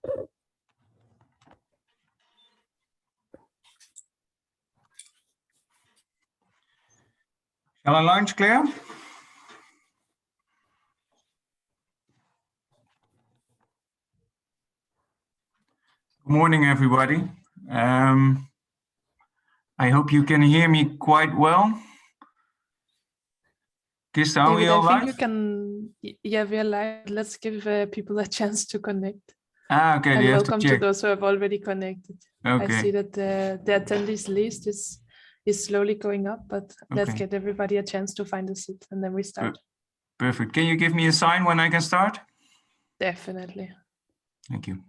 Shall I launch, Claire? Good morning, everybody. I hope you can hear me quite well. Krista, are we all live? I think you can, yeah, we are live. Let's give people a chance to connect. Okay, and welcome to those who have already connected. Okay. I see that the attendees list is slowly going up, but let's get everybody a chance to find a seat and then we start. Perfect. Can you give me a sign when I can start? Definitely. Thank you.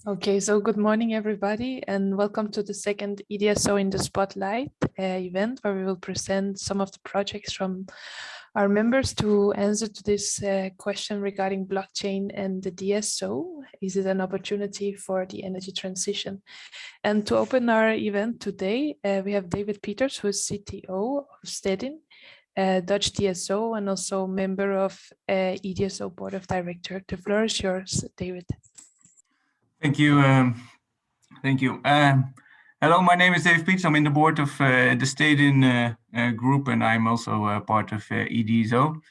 Okay, so good morning, everybody, and welcome to the second E DSO in the Spotlight event, where we will present some of the projects from our members to answer to this question regarding blockchain and the DSO. Is it an opportunity for the energy transition? And to open our event today, we have David Peters, who is CTO of Stedin, Dutch DSO, and also member of E DSO Board of Directors. The floor is yours, David. Thank you. Thank you. Hello, my name is Dave Pieters. I'm in the board of the Stedin group, and I'm also part of E DSO.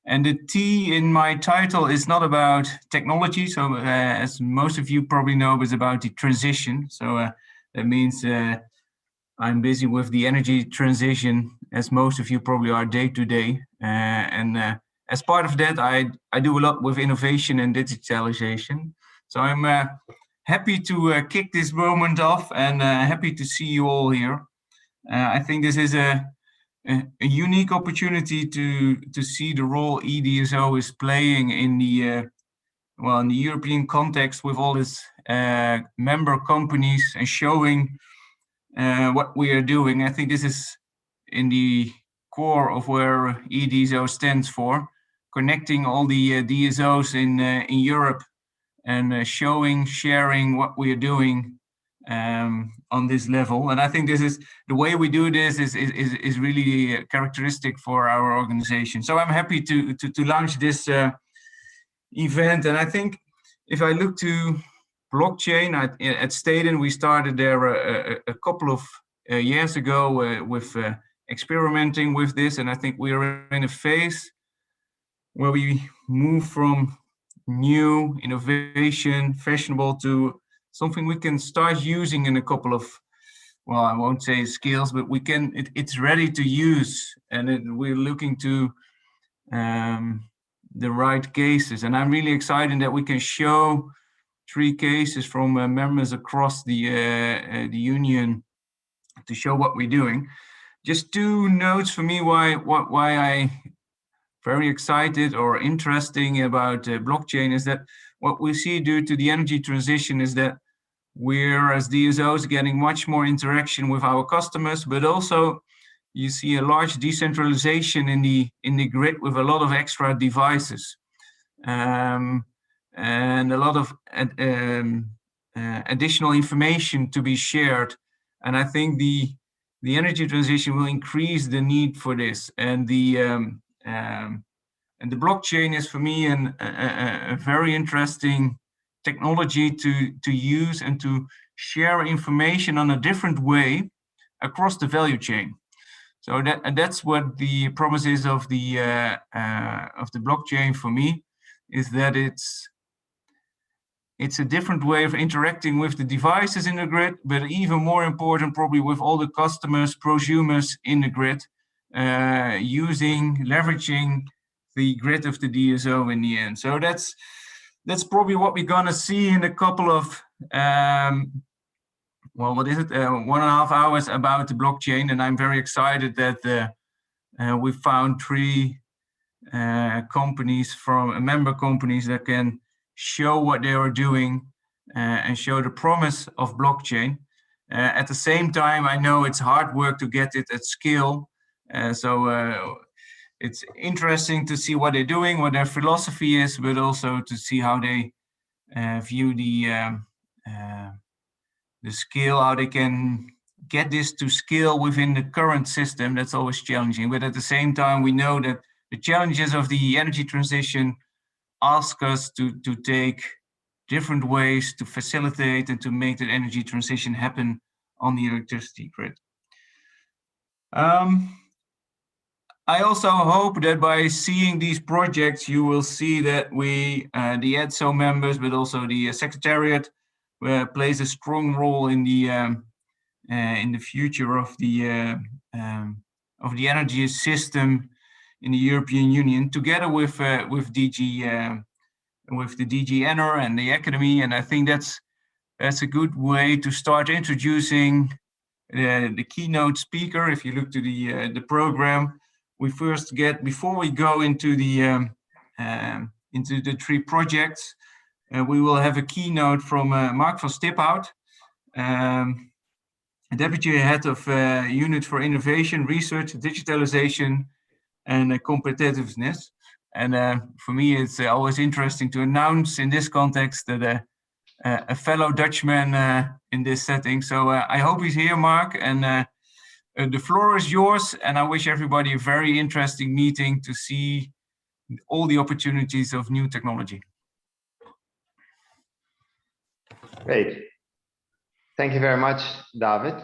And the T in my title is not about technology. So as most of you probably know, it's about the transition. So that means I'm busy with the energy transition, as most of you probably are day to day. And as part of that, I do a lot with innovation and digitalization. So I'm happy to kick this moment off and happy to see you all here. I think this is a unique opportunity to see the role E DSO is playing in the in the European context with all its member companies and showing what we are doing. I think this is in the core of where E DSO stands for, connecting all the DSOs in Europe and sharing what we are doing on this level. And I think this is the way we do this is really characteristic for our organization. So I'm happy to launch this event. And I think if I look to blockchain at Stedin, we started there a couple of years ago with experimenting with this. And I think we are in a phase where we move from new innovation, fashionable, to something we can start using in a couple of, well, I won't say skills, but we can. It's ready to use, and we're looking to the right cases. And I'm really excited that we can show 3 cases from members across the union to show what we're doing. Just 2 notes for me why I very excited or interesting about blockchain is that what we see due to the energy transition is that we're, as DSOs, getting much more interaction with our customers, but also you see a large decentralization in the grid with a lot of extra devices and a lot of additional information to be shared. And I think the energy transition will increase the need for this. And the blockchain is, for me, a very interesting technology to use and to share information on a different way across the value chain. So that's what the promise is of the blockchain for me, is that it's a different way of interacting with the devices in the grid, but even more important, probably with all the customers, prosumers in the grid, leveraging the grid of the DSO in the end. So that's probably what we're gonna see in a couple of, well, what is it? 1.5 hours about the blockchain, and I'm very excited that we found 3 companies from member companies that can show what they are doing and show the promise of blockchain. At the same time, I know it's hard work to get it at scale. So it's interesting to see what they're doing, what their philosophy is, but also to see how they view the scale, how they can get this to scale within the current system. That's always challenging. But at the same time, we know that the challenges of the energy transition ask us to take different ways to facilitate and to make that energy transition happen on the electricity grid. I also hope that by seeing these projects, you will see that we, the EDSO members, but also the Secretariat, plays a strong role in the future of the energy system in the European Union, together with DG with the DG Enner and the Academy. And I think that's a good way to start introducing the keynote speaker. If you look to the program, we first get, before we go into the 3 projects, we will have a keynote from Mark van Stiphout, Deputy Head of Unit for Innovation, Research, Digitalization, and Competitiveness. And for me, it's always interesting to announce in this context that a fellow Dutchman in this setting. So I hope he's here, Mark, and the floor is yours. And I wish everybody a very interesting meeting to see all the opportunities of new technology. Great. Thank you very much, David,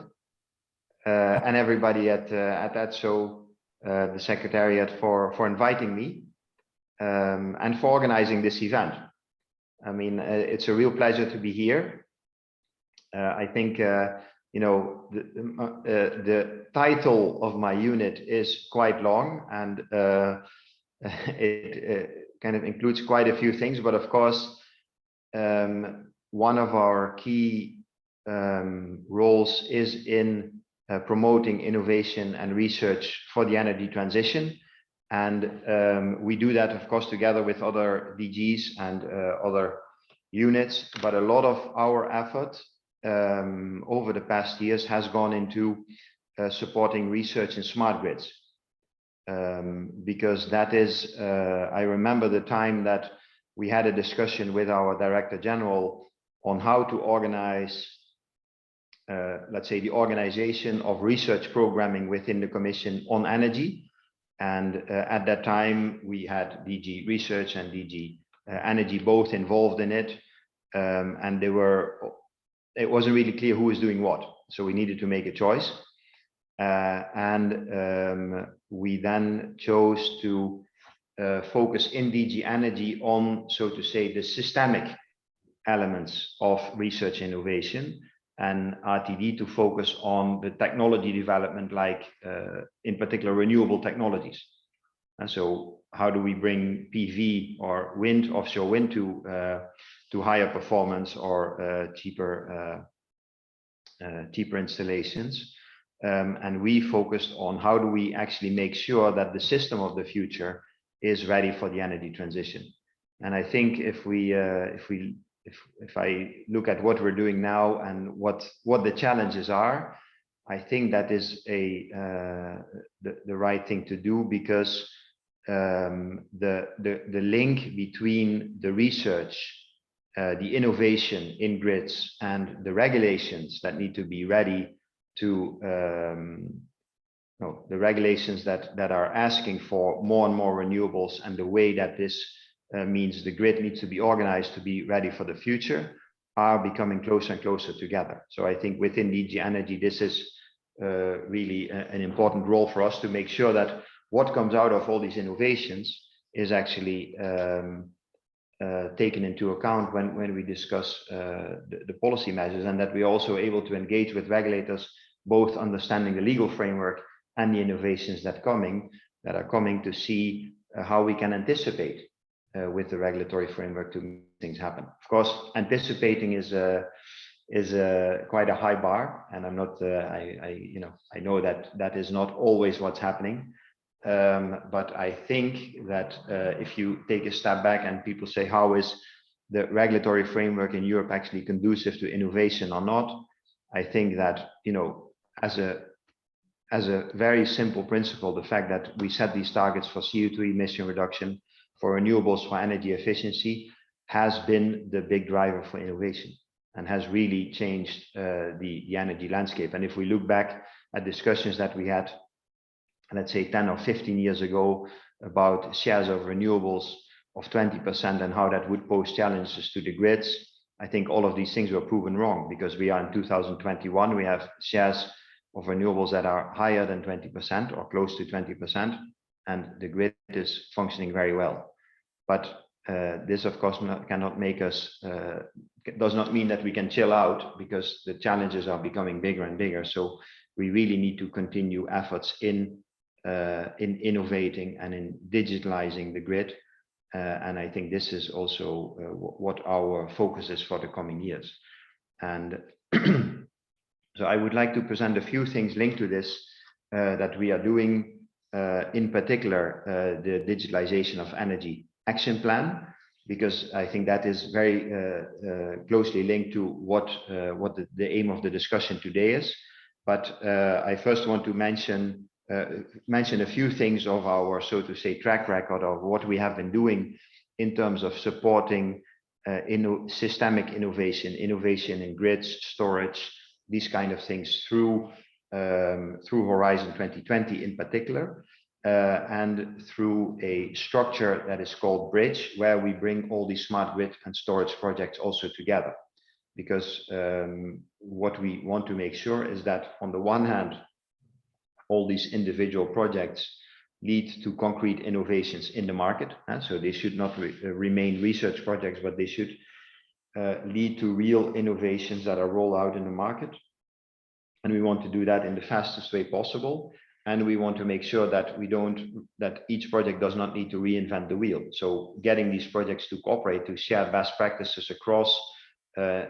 and everybody at EDSO, the Secretariat, for inviting me and for organizing this event. I mean, it's a real pleasure to be here. I think, you know, the title of my unit is quite long, and it kind of includes quite a few things, but of course, one of our key roles is in promoting innovation and research for the energy transition. And we do that, of course, together with other DGs and other units. But a lot of our effort over the past years has gone into supporting research in smart grids. Because that is, I remember the time that we had a discussion with our Director General on how to organize, let's say, the organization of research programming within the Commission on energy. And at that time, we had DG Research and DG Energy both involved in it. And it wasn't really clear who was doing what. So we needed to make a choice. We then chose to focus in DG Energy on, so to say, the systemic elements of research innovation, and RTD to focus on the technology development, like in particular renewable technologies. And so how do we bring PV or wind, offshore wind, to higher performance or cheaper installations? And we focused on how do we actually make sure that the system of the future is ready for the energy transition. And I think if I look at what we're doing now and what the challenges are, I think that is the right thing to do, because the link between the research, the innovation in grids, and the regulations that need to be ready to the regulations that are asking for more and more renewables, and the way that this means the grid needs to be organized to be ready for the future, are becoming closer and closer together. So I think within DG Energy, this is really an important role for us to make sure that what comes out of all these innovations is actually taken into account when we discuss the policy measures, and that we're also able to engage with regulators, both understanding the legal framework and the innovations that are coming to see how we can anticipate with the regulatory framework to make things happen. Of course, anticipating is quite a high bar, and I'm not. I know that is not always what's happening, but I think that if you take a step back and people say, how is the regulatory framework in Europe actually conducive to innovation or not? I think that, as a very simple principle, the fact that we set these targets for CO2 emission reduction, for renewables, for energy efficiency, has been the big driver for innovation and has really changed the energy landscape. And if we look back at discussions that we had, let's say 10 or 15 years ago, about shares of renewables of 20% and how that would pose challenges to the grids, I think all of these things were proven wrong, because we are in 2021, we have shares of renewables that are higher than 20% or close to 20%, and the grid is functioning very well. But this, of course, cannot make us, does not mean that we can chill out, because the challenges are becoming bigger and bigger. So we really need to continue efforts in innovating and in digitalizing the grid. And I think this is also what our focus is for the coming years. And so I would like to present a few things linked to this that we are doing, in particular, the digitalization of energy action plan, because I think that is very closely linked to what the aim of the discussion today is. But I first want to mention a few things of our, so to say, track record of what we have been doing in terms of supporting systemic innovation in grids, storage, these kind of things through Horizon 2020 in particular, and through a structure that is called Bridge, where we bring all these smart grid and storage projects also together. Because what we want to make sure is that, on the one hand, all these individual projects lead to concrete innovations in the market. So they should not remain research projects, but they should lead to real innovations that are rolled out in the market. And we want to do that in the fastest way possible. And we want to make sure that that each project does not need to reinvent the wheel. So getting these projects to cooperate, to share best practices across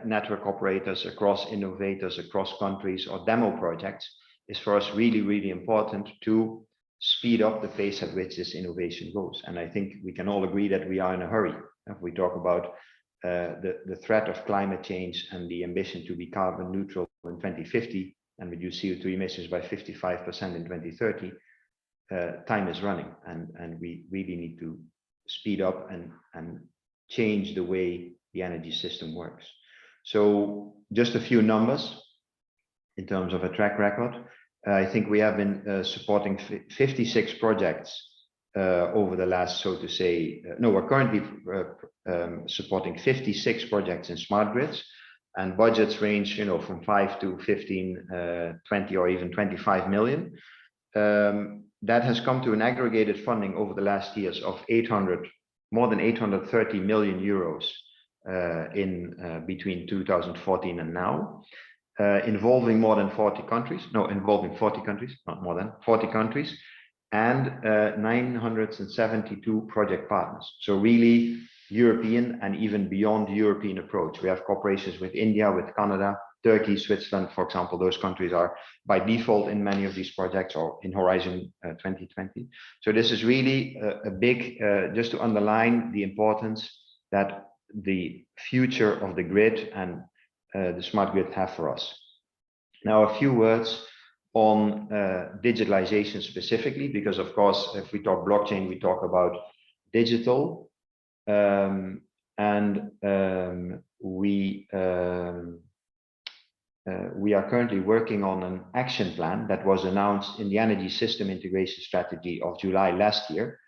network operators, across innovators, across countries, or demo projects, is for us really, really important to speed up the pace at which this innovation goes. And I think we can all agree that we are in a hurry. If we talk about the threat of climate change and the ambition to be carbon neutral in 2050 and reduce CO2 emissions by 55% in 2030, time is running, and we really need to speed up and change the way the energy system works. So just a few numbers in terms of a track record. I think we have been supporting 56 projects over the last, so to say, we're currently supporting 56 projects in smart grids, and budgets range, from 5 to 15, 20, or even 25 million. That has come to an aggregated funding over the last years of more than 830 million euros in between 2014 and now. Involving more than 40 countries, involving 40 countries, not more than 40 countries, and 972 project partners. So really European and even beyond European approach. We have cooperations with India, with Canada, Turkey, Switzerland, for example. Those countries are by default in many of these projects, or in Horizon 2020. So this is really a big, just to underline the importance that the future of the grid and the smart grid have for us. Now, a few words on digitalization specifically, because of course, if we talk blockchain, we talk about digital, we are currently working on an action plan that was announced in the Energy System Integration Strategy of July last year,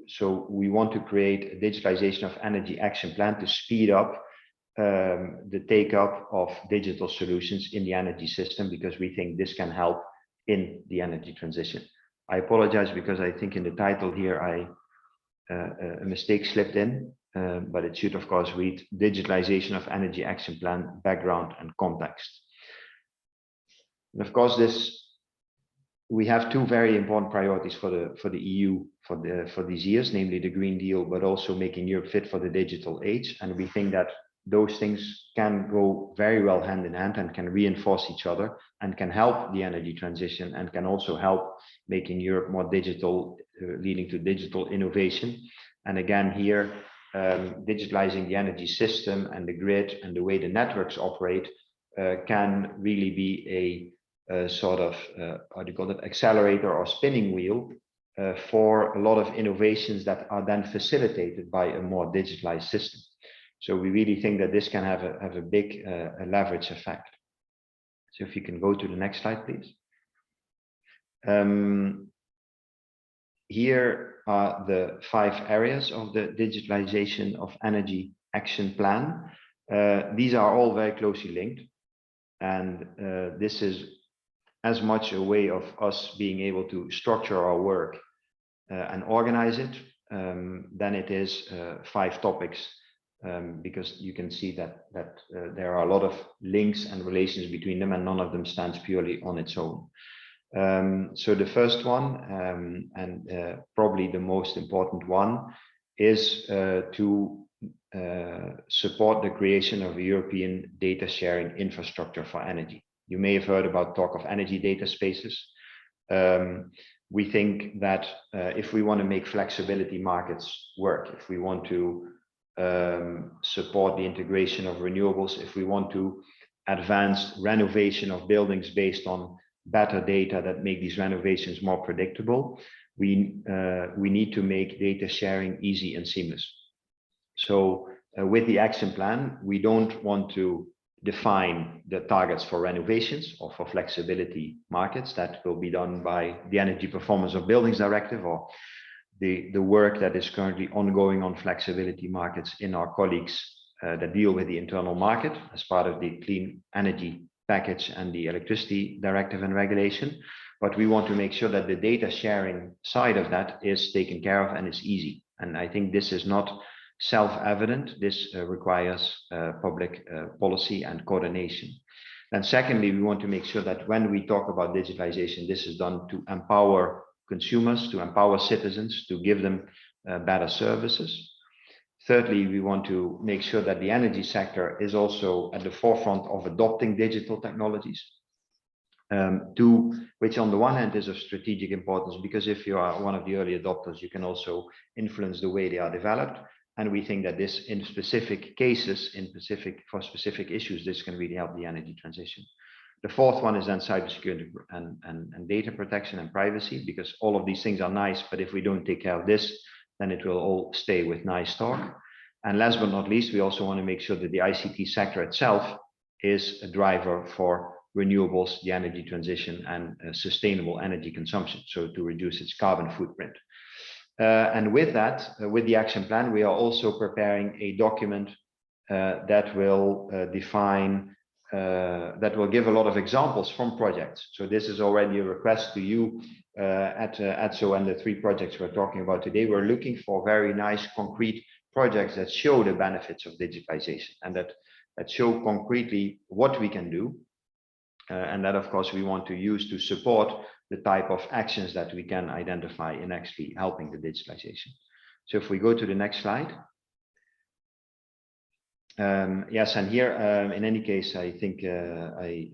so we want to create a digitalization of energy action plan to speed up the take-up of digital solutions in the energy system, because we think this can help in the energy transition. I apologize because I think in the title here a mistake slipped in, but it should of course read digitalization of energy action plan, background and context. And of course we have two very important priorities for the EU for these years, namely the Green Deal, but also making Europe fit for the digital age. And we think that those things can go very well hand in hand and can reinforce each other and can help the energy transition and can also help making Europe more digital, leading to digital innovation. And again, here, digitalizing the energy system and the grid and the way the networks operate can really be a sort of, how do you call it, accelerator or spinning wheel for a lot of innovations that are then facilitated by a more digitalized system. So we really think that this can have a big leverage effect. So if you can go to the next slide, please. Here are the 5 areas of the digitalization of energy action plan. These are all very closely linked. And this is as much a way of us being able to structure our work and organize it than it is 5 topics. Because you can see that there are a lot of links and relations between them, and none of them stands purely on its own. So the first one, and probably the most important one, is to support the creation of a European data sharing infrastructure for energy. You may have heard about talk of energy data spaces. We think that if we want to make flexibility markets work, if we want to support the integration of renewables, if we want to advance renovation of buildings based on better data that make these renovations more predictable, we need to make data sharing easy and seamless. So with the action plan, we don't want to define the targets for renovations or for flexibility markets. That will be done by the Energy Performance of Buildings Directive or the work that is currently ongoing on flexibility markets in our colleagues that deal with the internal market as part of the clean energy package and the electricity directive and regulation. But we want to make sure that the data sharing side of that is taken care of and is easy. And I think this is not self-evident. This requires public policy and coordination. And secondly, we want to make sure that when we talk about digitalization, this is done to empower consumers, to empower citizens, to give them better services. Thirdly, we want to make sure that the energy sector is also at the forefront of adopting digital technologies, which on the one hand is of strategic importance, because if you are one of the early adopters, you can also influence the way they are developed. And we think that this, in specific cases, for specific issues, this can really help the energy transition. The fourth one is then cybersecurity and data protection and privacy, because all of these things are nice, but if we don't take care of this, then it will all stay with nice talk. And last but not least, we also want to make sure that the ICT sector itself is a driver for renewables, the energy transition, and sustainable energy consumption, so to reduce its carbon footprint. And with that, with the action plan, we are also preparing a document that will define, that will give a lot of examples from projects. So this is already a request to you at EDSO and the 3 projects we're talking about today. We're looking for very nice, concrete projects that show the benefits of digitalization and that show concretely what we can do. And that, of course, we want to use to support the type of actions that we can identify in actually helping the digitalization. So if we go to the next slide. Yes, and here, in any case, I think I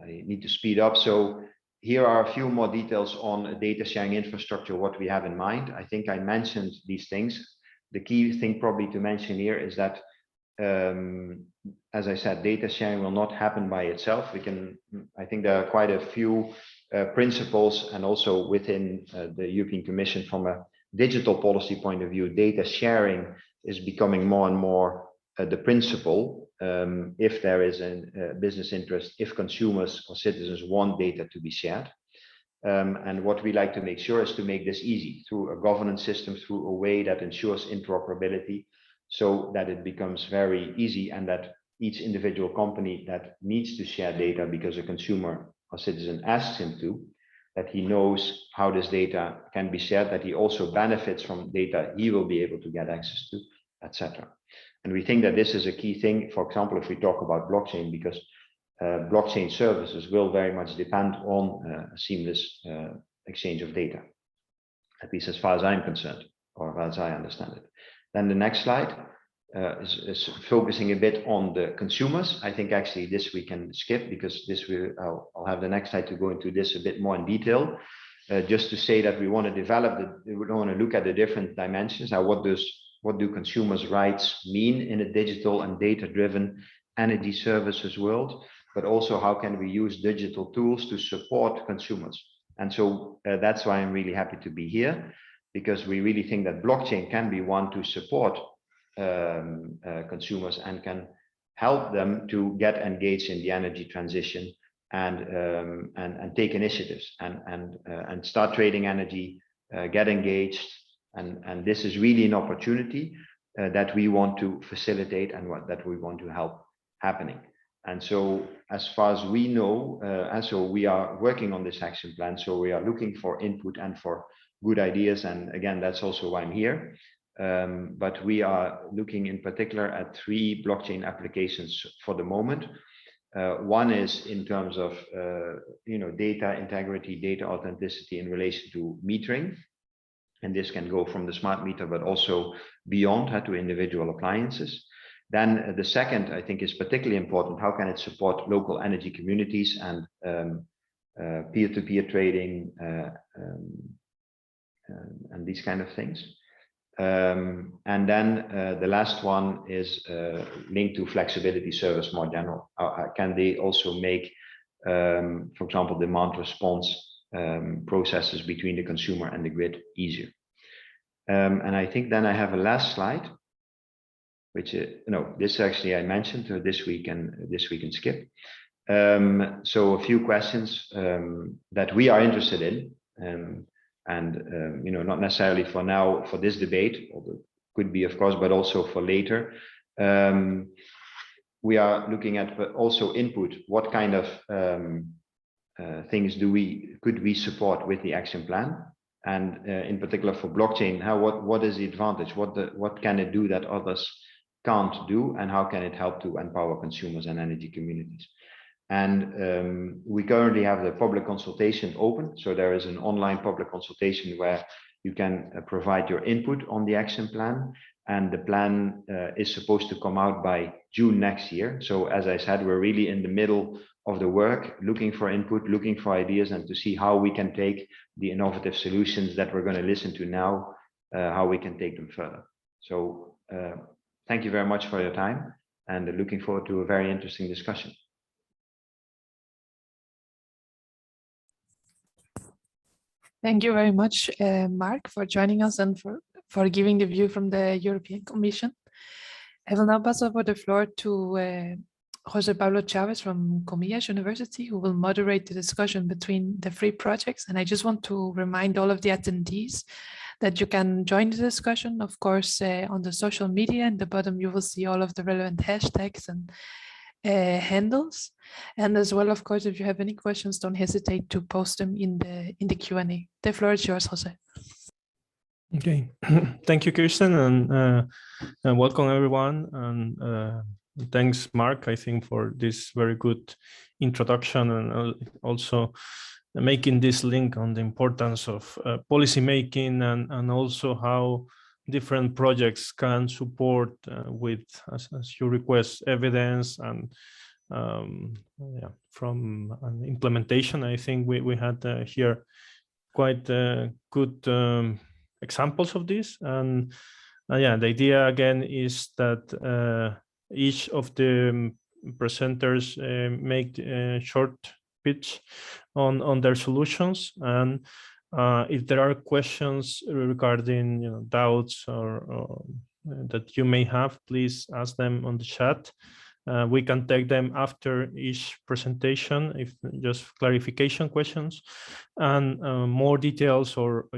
need to speed up. So here are a few more details on data sharing infrastructure, what we have in mind. I think I mentioned these things. The key thing probably to mention here is that, as I said, data sharing will not happen by itself. I think there are quite a few principles, and also within the European Commission from a digital policy point of view, data sharing is becoming more and more the principle if there is a business interest, if consumers or citizens want data to be shared. And what we like to make sure is to make this easy through a governance system, through a way that ensures interoperability, so that it becomes very easy, and that each individual company that needs to share data because a consumer or citizen asks him to, that he knows how this data can be shared, that he also benefits from data he will be able to get access to, etc. And we think that this is a key thing, for example, if we talk about blockchain, because blockchain services will very much depend on a seamless exchange of data, at least as far as I'm concerned, or as I understand it. Then the next slide is focusing a bit on the consumers. I think actually this we can skip, because this I'll have the next slide to go into this a bit more in detail. Just to say that we want to develop, we want to look at the different dimensions. Now, what do consumers' rights mean in a digital and data-driven energy services world? But also, how can we use digital tools to support consumers? And so that's why I'm really happy to be here, because we really think that blockchain can be one to support consumers and can help them to get engaged in the energy transition and take initiatives and start trading energy, get engaged. And this is really an opportunity that we want to facilitate and that we want to help happening. And so, as far as we know, and so we are working on this action plan. So we are looking for input and for good ideas. And again, that's also why I'm here. But we are looking in particular at 3 blockchain applications for the moment. One is in terms of data integrity, data authenticity in relation to metering. And this can go from the smart meter, but also beyond to individual appliances. Then the second, I think, is particularly important. How can it support local energy communities and peer-to-peer trading and these kind of things? And then the last one is linked to flexibility service more general. Can they also make, for example, demand response processes between the consumer and the grid easier? And I think then I have a last slide, which this actually I mentioned this week and skip. So a few questions that we are interested in, not necessarily for now for this debate, although it could be of course, but also for later. We are looking at also input. What kind of things could we support with the action plan? And in particular for blockchain, what is the advantage? What can it do that others can't do, and how can it help to empower consumers and energy communities? And we currently have the public consultation open. So there is an online public consultation where you can provide your input on the action plan. And the plan is supposed to come out by June next year. So as I said, we're really in the middle of the work, looking for input, looking for ideas, and to see how we can take the innovative solutions that we're going to listen to now, how we can take them further. So thank you very much for your time, and looking forward to a very interesting discussion. Thank you very much, Mark, for joining us and for giving the view from the European Commission. I will now pass over the floor to Jose Pablo Chavez from Comillas University, who will moderate the discussion between the 3 projects. And I just want to remind all of the attendees that you can join the discussion, of course, on the social media. In the bottom, you will see all of the relevant hashtags and handles. And as well, of course, if you have any questions, don't hesitate to post them in the Q&A. The floor is yours, Jose. Okay, thank you, Kirsten, and welcome everyone. And thanks, Mark, I think, for this very good introduction, and also making this link on the importance of policy making, and also how different projects can support with, as you request, evidence and from an implementation. I think we had here quite good examples of this. And the idea again is that each of the presenters make a short pitch on their solutions, and if there are questions regarding doubts or that you may have, please ask them on the chat, We can take them after each presentation, if just clarification questions, and more details or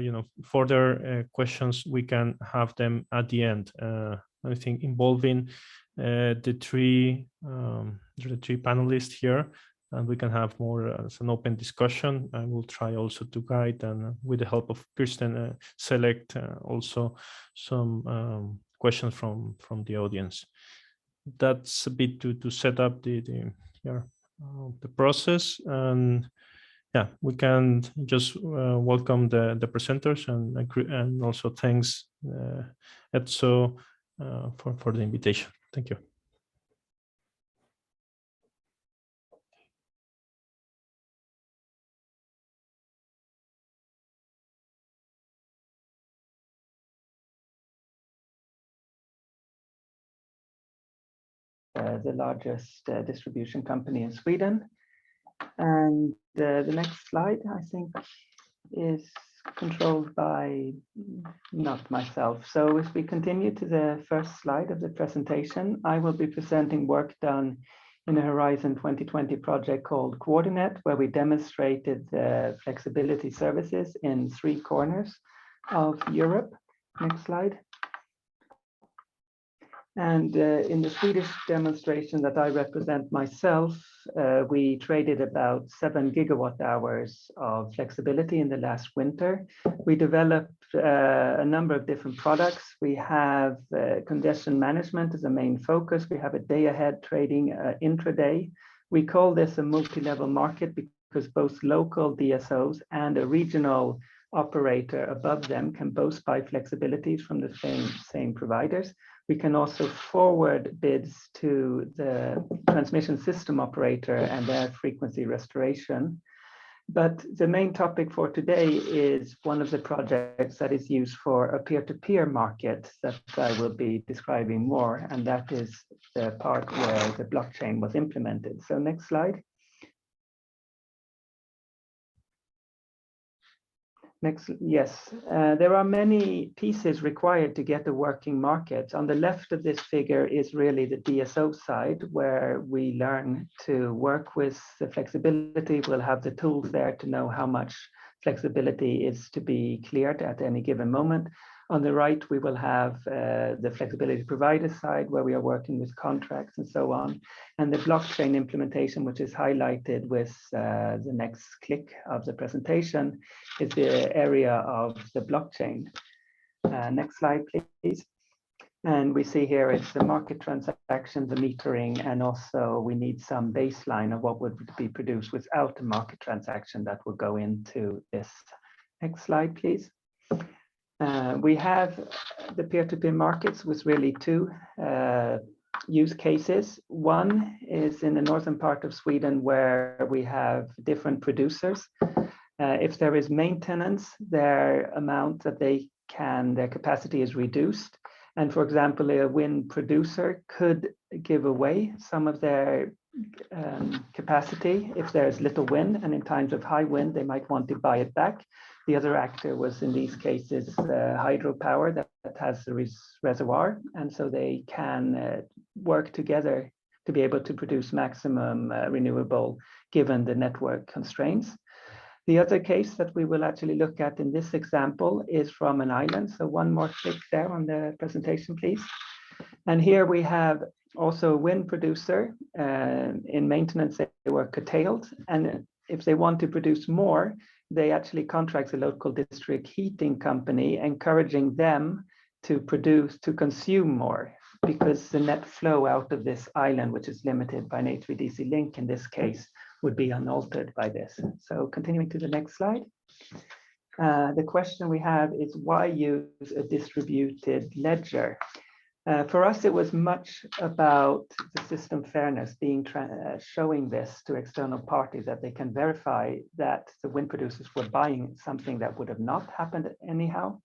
further questions, we can have them at the end. I think involving the three panelists here, and we can have more as an open discussion. I will try also to guide and with the help of Kirsten select also some questions from the audience. That's a bit to set up the process, and yeah, we can just welcome the presenters and also thanks EDSO for the invitation. Thank you. The largest distribution company in Sweden. And the next slide, I think, is controlled by not myself. So if we continue to the first slide of the presentation, I will be presenting work done in a Horizon 2020 project called Coordinate, where we demonstrated the flexibility services in 3 corners of Europe. Next slide. And in the Swedish demonstration that I represent myself, we traded about 7 gigawatt hours of flexibility in the last winter. We developed a number of different products. We have congestion management as a main focus. We have a day-ahead trading intraday. We call this a multi-level market because both local DSOs and a regional operator above them can both buy flexibilities from the same providers. We can also forward bids to the transmission system operator and their frequency restoration. But the main topic for today is one of the projects that is used for a peer-to-peer market that I will be describing more, and that is the part where the blockchain was implemented. So next slide. Next, yes, there are many pieces required to get a working market. On the left of this figure is really the DSO side, where we learn to work with the flexibility. We'll have the tools there to know how much flexibility is to be cleared at any given moment. On the right, we will have the flexibility provider side, where we are working with contracts and so on. And the blockchain implementation, which is highlighted with the next click of the presentation, is the area of the blockchain. Next slide, please. And we see here it's the market transactions, the metering, and also we need some baseline of what would be produced without the market transaction that will go into this. Next slide, please. We have the peer-to-peer markets with really 2 use cases. One is in the northern part of Sweden, where we have different producers. If there is maintenance, their amount that their capacity is reduced. And for example, a wind producer could give away some of their capacity if there's little wind, and in times of high wind, they might want to buy it back. The other actor was, in these cases, hydropower that has the reservoir, and so they can work together to be able to produce maximum renewable given the network constraints. The other case that we will actually look at in this example is from an island. So one more click there on the presentation, please. And here we have also a wind producer. In maintenance, they were curtailed, and if they want to produce more, they actually contract a local district heating company, encouraging them to consume more, because the net flow out of this island, which is limited by an HVDC link in this case, would be unaltered by this. So continuing to the next slide. The question we have is, why use a distributed ledger? For us, it was much about the system fairness, showing this to external parties that they can verify that the wind producers were buying something that would have not happened anyhow,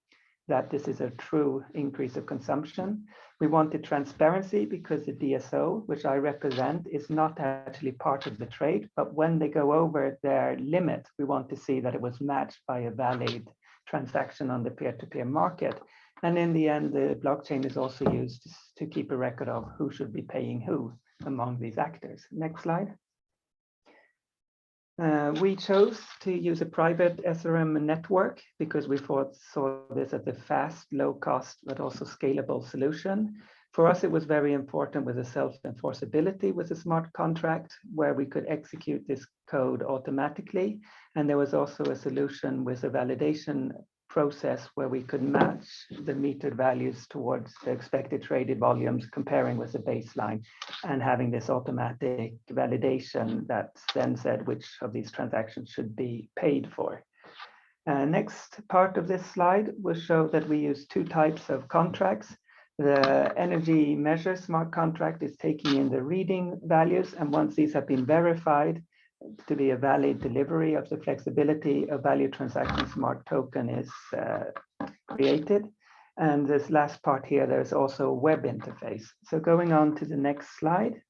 that this is a true increase of consumption. We wanted transparency because the DSO, which I represent, is not actually part of the trade, but when they go over their limit, we want to see that it was matched by a valid transaction on the peer-to-peer market. And in the end, the blockchain is also used to keep a record of who should be paying who. among these actors. Next slide. We chose to use a private SRM network because we saw this as a fast, low cost, but also scalable solution. For us, it was very important with the self-enforceability with a smart contract where we could execute this code automatically. And there was also a solution with a validation process where we could match the metered values towards the expected traded volumes, comparing with the baseline and having this automatic validation that then said which of these transactions should be paid for. Next part of this slide will show that we use two types of contracts. The energy measure smart contract is taking in the reading values, and once these have been verified to be a valid delivery of the flexibility, a value transaction smart token is created. And this last part here, there's also a web interface. So going on to the next slide.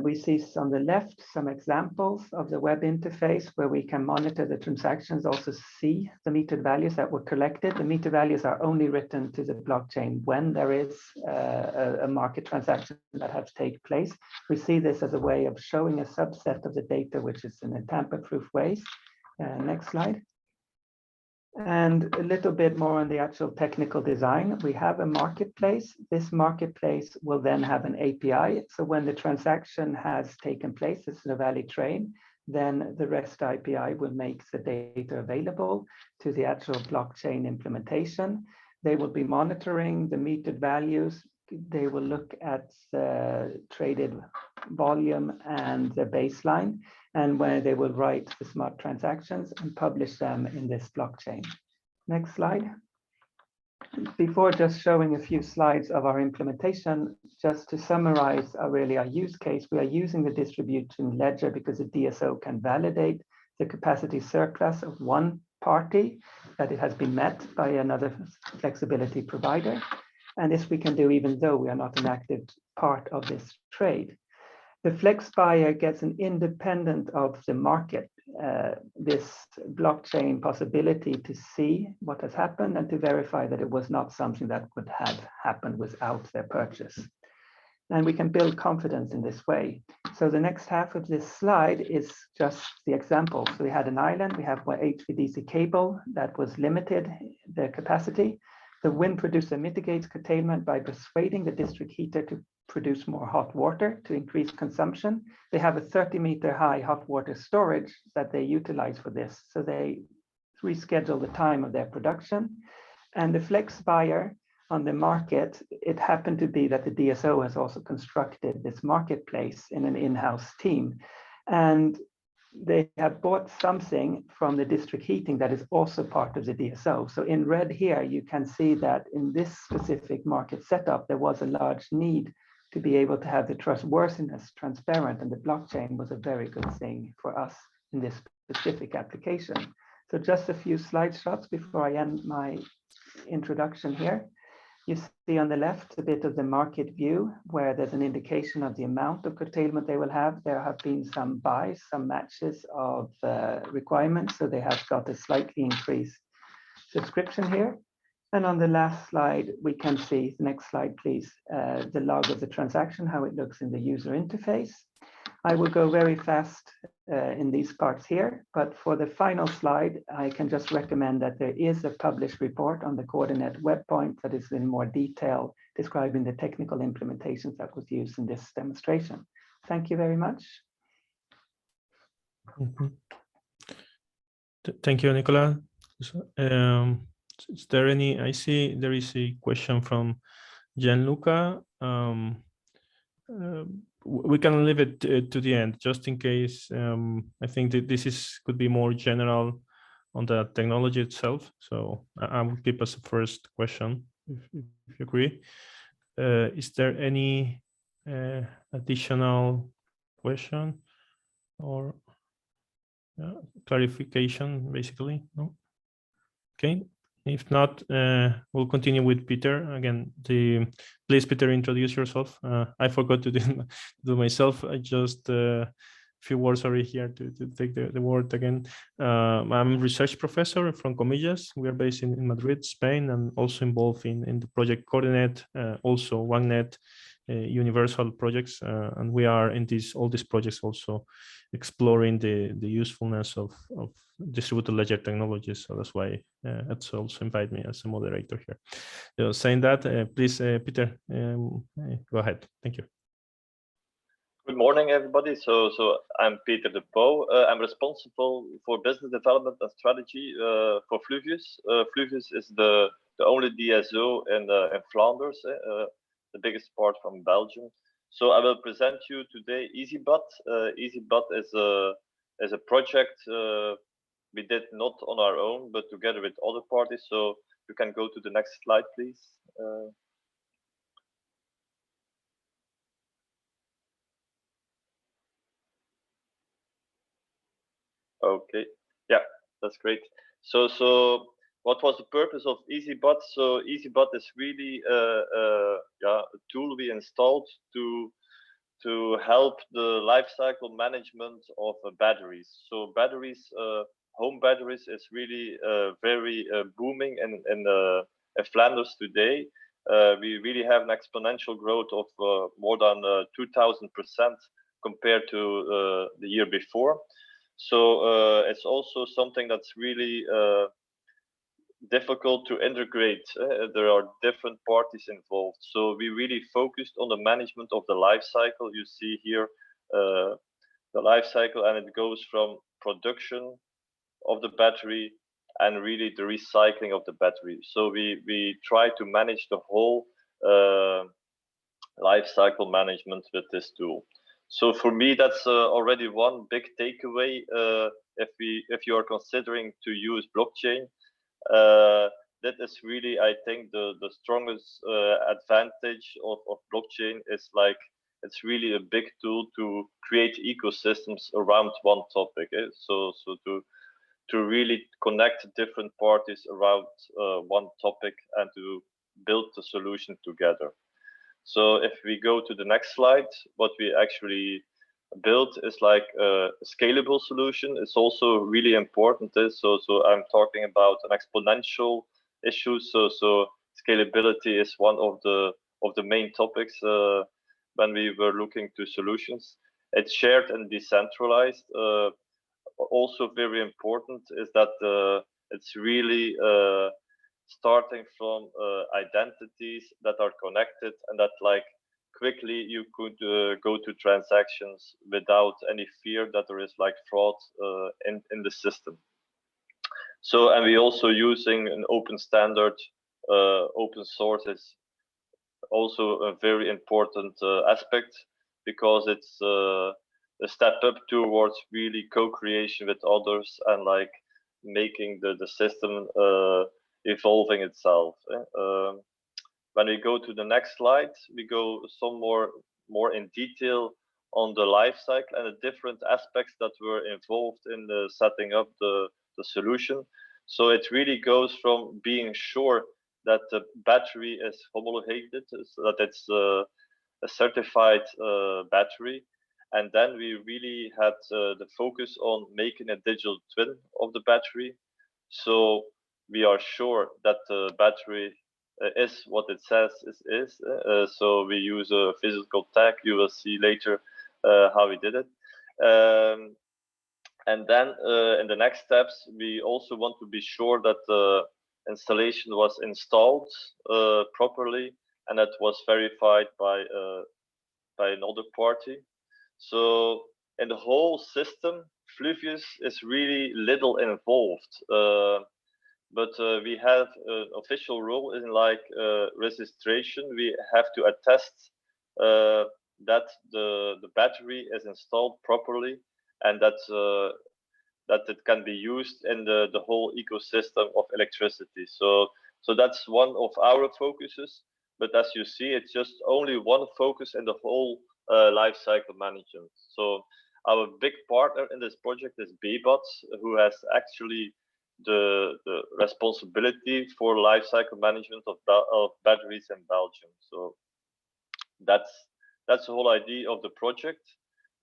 We see on the left some examples of the web interface where we can monitor the transactions, also see the metered values that were collected. The metered values are only written to the blockchain when there is a market transaction that has taken place. We see this as a way of showing a subset of the data, which is in a tamper-proof ways. Next slide. And a little bit more on the actual technical design. We have a marketplace. This marketplace will then have an API. So when the transaction has taken place, it's a valid trade, then the REST API will make the data available to the actual blockchain implementation. They will be monitoring the metered values. They will look at the traded volume and the baseline, and where they will write the smart transactions and publish them in this blockchain. Next slide. Before just showing a few slides of our implementation, just to summarize our use case, we are using the distribution ledger because the DSO can validate the capacity surplus of one party, that it has been met by another flexibility provider. And this we can do even though we are not an active part of this trade. The flex buyer gets an independent of the market, this blockchain possibility to see what has happened and to verify that it was not something that would have happened without their purchase. And we can build confidence in this way. So the next half of this slide is just the example. So we had an island, we have one HVDC cable that was limited, the capacity. The wind producer mitigates curtailment by persuading the district heater to produce more hot water to increase consumption. They have a 30-meter high hot water storage that they utilize for this. So they reschedule the time of their production. And the flex buyer on the market, it happened to be that the DSO has also constructed this marketplace in an in-house team. And they have bought something from the district heating that is also part of the DSO. So in red here, you can see that in this specific market setup, there was a large need to be able to have the trustworthiness transparent, and the blockchain was a very good thing for us in this specific application. So just a few slide shots before I end my introduction here. You see on the left a bit of the market view where there's an indication of the amount of curtailment they will have. There have been some buys, some matches of requirements, so they have got a slightly increased subscription here. And on the last slide, we can see, the next slide please, the log of the transaction, how it looks in the user interface. I will go very fast in these parts here, but for the final slide, I can just recommend that there is a published report on the coordinate web point that is in more detail describing the technical implementations that was used in this demonstration. Thank you very much. Mm-hmm. Thank you, Nicola. Is there any, I see there is a question from Gianluca. We can leave it to the end, just in case. I think that this could be more general on the technology itself. So I will keep us a first question, if you agree. Is there any additional question or clarification, basically? No? Okay. If not, we'll continue with Peter. Again, please, Peter, introduce yourself. I forgot to do myself. I just a few words already here to take the word again. I'm a research professor from Comillas. We are based in Madrid, Spain, and also involved in the project Coordinate, also OneNet universal projects, and we are in all these projects also exploring the usefulness of distributed ledger technologies. So that's why it's also invite me as a moderator here. So saying that, please, Peter, go ahead. Thank you. Good morning, everybody. So I'm Peter de Pauw. I'm responsible for business development and strategy for Fluvius. Fluvius is the only DSO in Flanders, the biggest part from Belgium. So I will present you today EasyBat. EasyBat is a project we did not on our own, but together with other parties. So you can go to the next slide, please. Okay, yeah, that's great. So what was the purpose of EasyBat? So EasyBat is really a tool we installed to help the lifecycle management of batteries. So batteries, home batteries is really very booming in Flanders today. We really have an exponential growth of more than 2000% compared to the year before. So it's also something that's really difficult to integrate. There are different parties involved. So we really focused on the management of the life cycle. You see here the life cycle, and it goes from production of the battery and really the recycling of the battery. So we try to manage the whole life cycle management with this tool. So for me, that's already one big takeaway. If you are considering to use blockchain, that is really, I think, the strongest advantage of blockchain is like it's really a big tool to create ecosystems around one topic. So to really connect different parties around one topic and to build the solution together. So if we go to the next slide, what we actually built is like a scalable solution. It's also really important. So I'm talking about an exponential issue. So scalability is one of the main topics when we were looking to solutions. It's shared and decentralized. Also very important is that it's really starting from identities that are connected and that like quickly you could go to transactions without any fear that there is like fraud in the system. So, and we also using an open standard, open source is also a very important aspect because it's a step up towards really co-creation with others and like making the system evolving itself. When we go to the next slide, we go some more in detail on the life cycle and the different aspects that were involved in the setting up the solution. So it really goes from being sure that the battery is homologated, so that it's a certified battery. And then we really had the focus on making a digital twin of the battery. So we are sure that the battery is what it says it is. So we use a physical tag. You will see later how we did it. And then in the next steps, we also want to be sure that the installation was installed properly and that was verified by another party. So in the whole system, Fluvius is really little involved. But we have an official role in like registration. We have to attest that the battery is installed properly and that it can be used in the whole ecosystem of electricity. So that's one of our focuses. But as you see, it's just only one focus in the whole life cycle management. So our big partner in this project is BBAT, who has actually the responsibility for life cycle management of batteries in Belgium. So that's the whole idea of the project.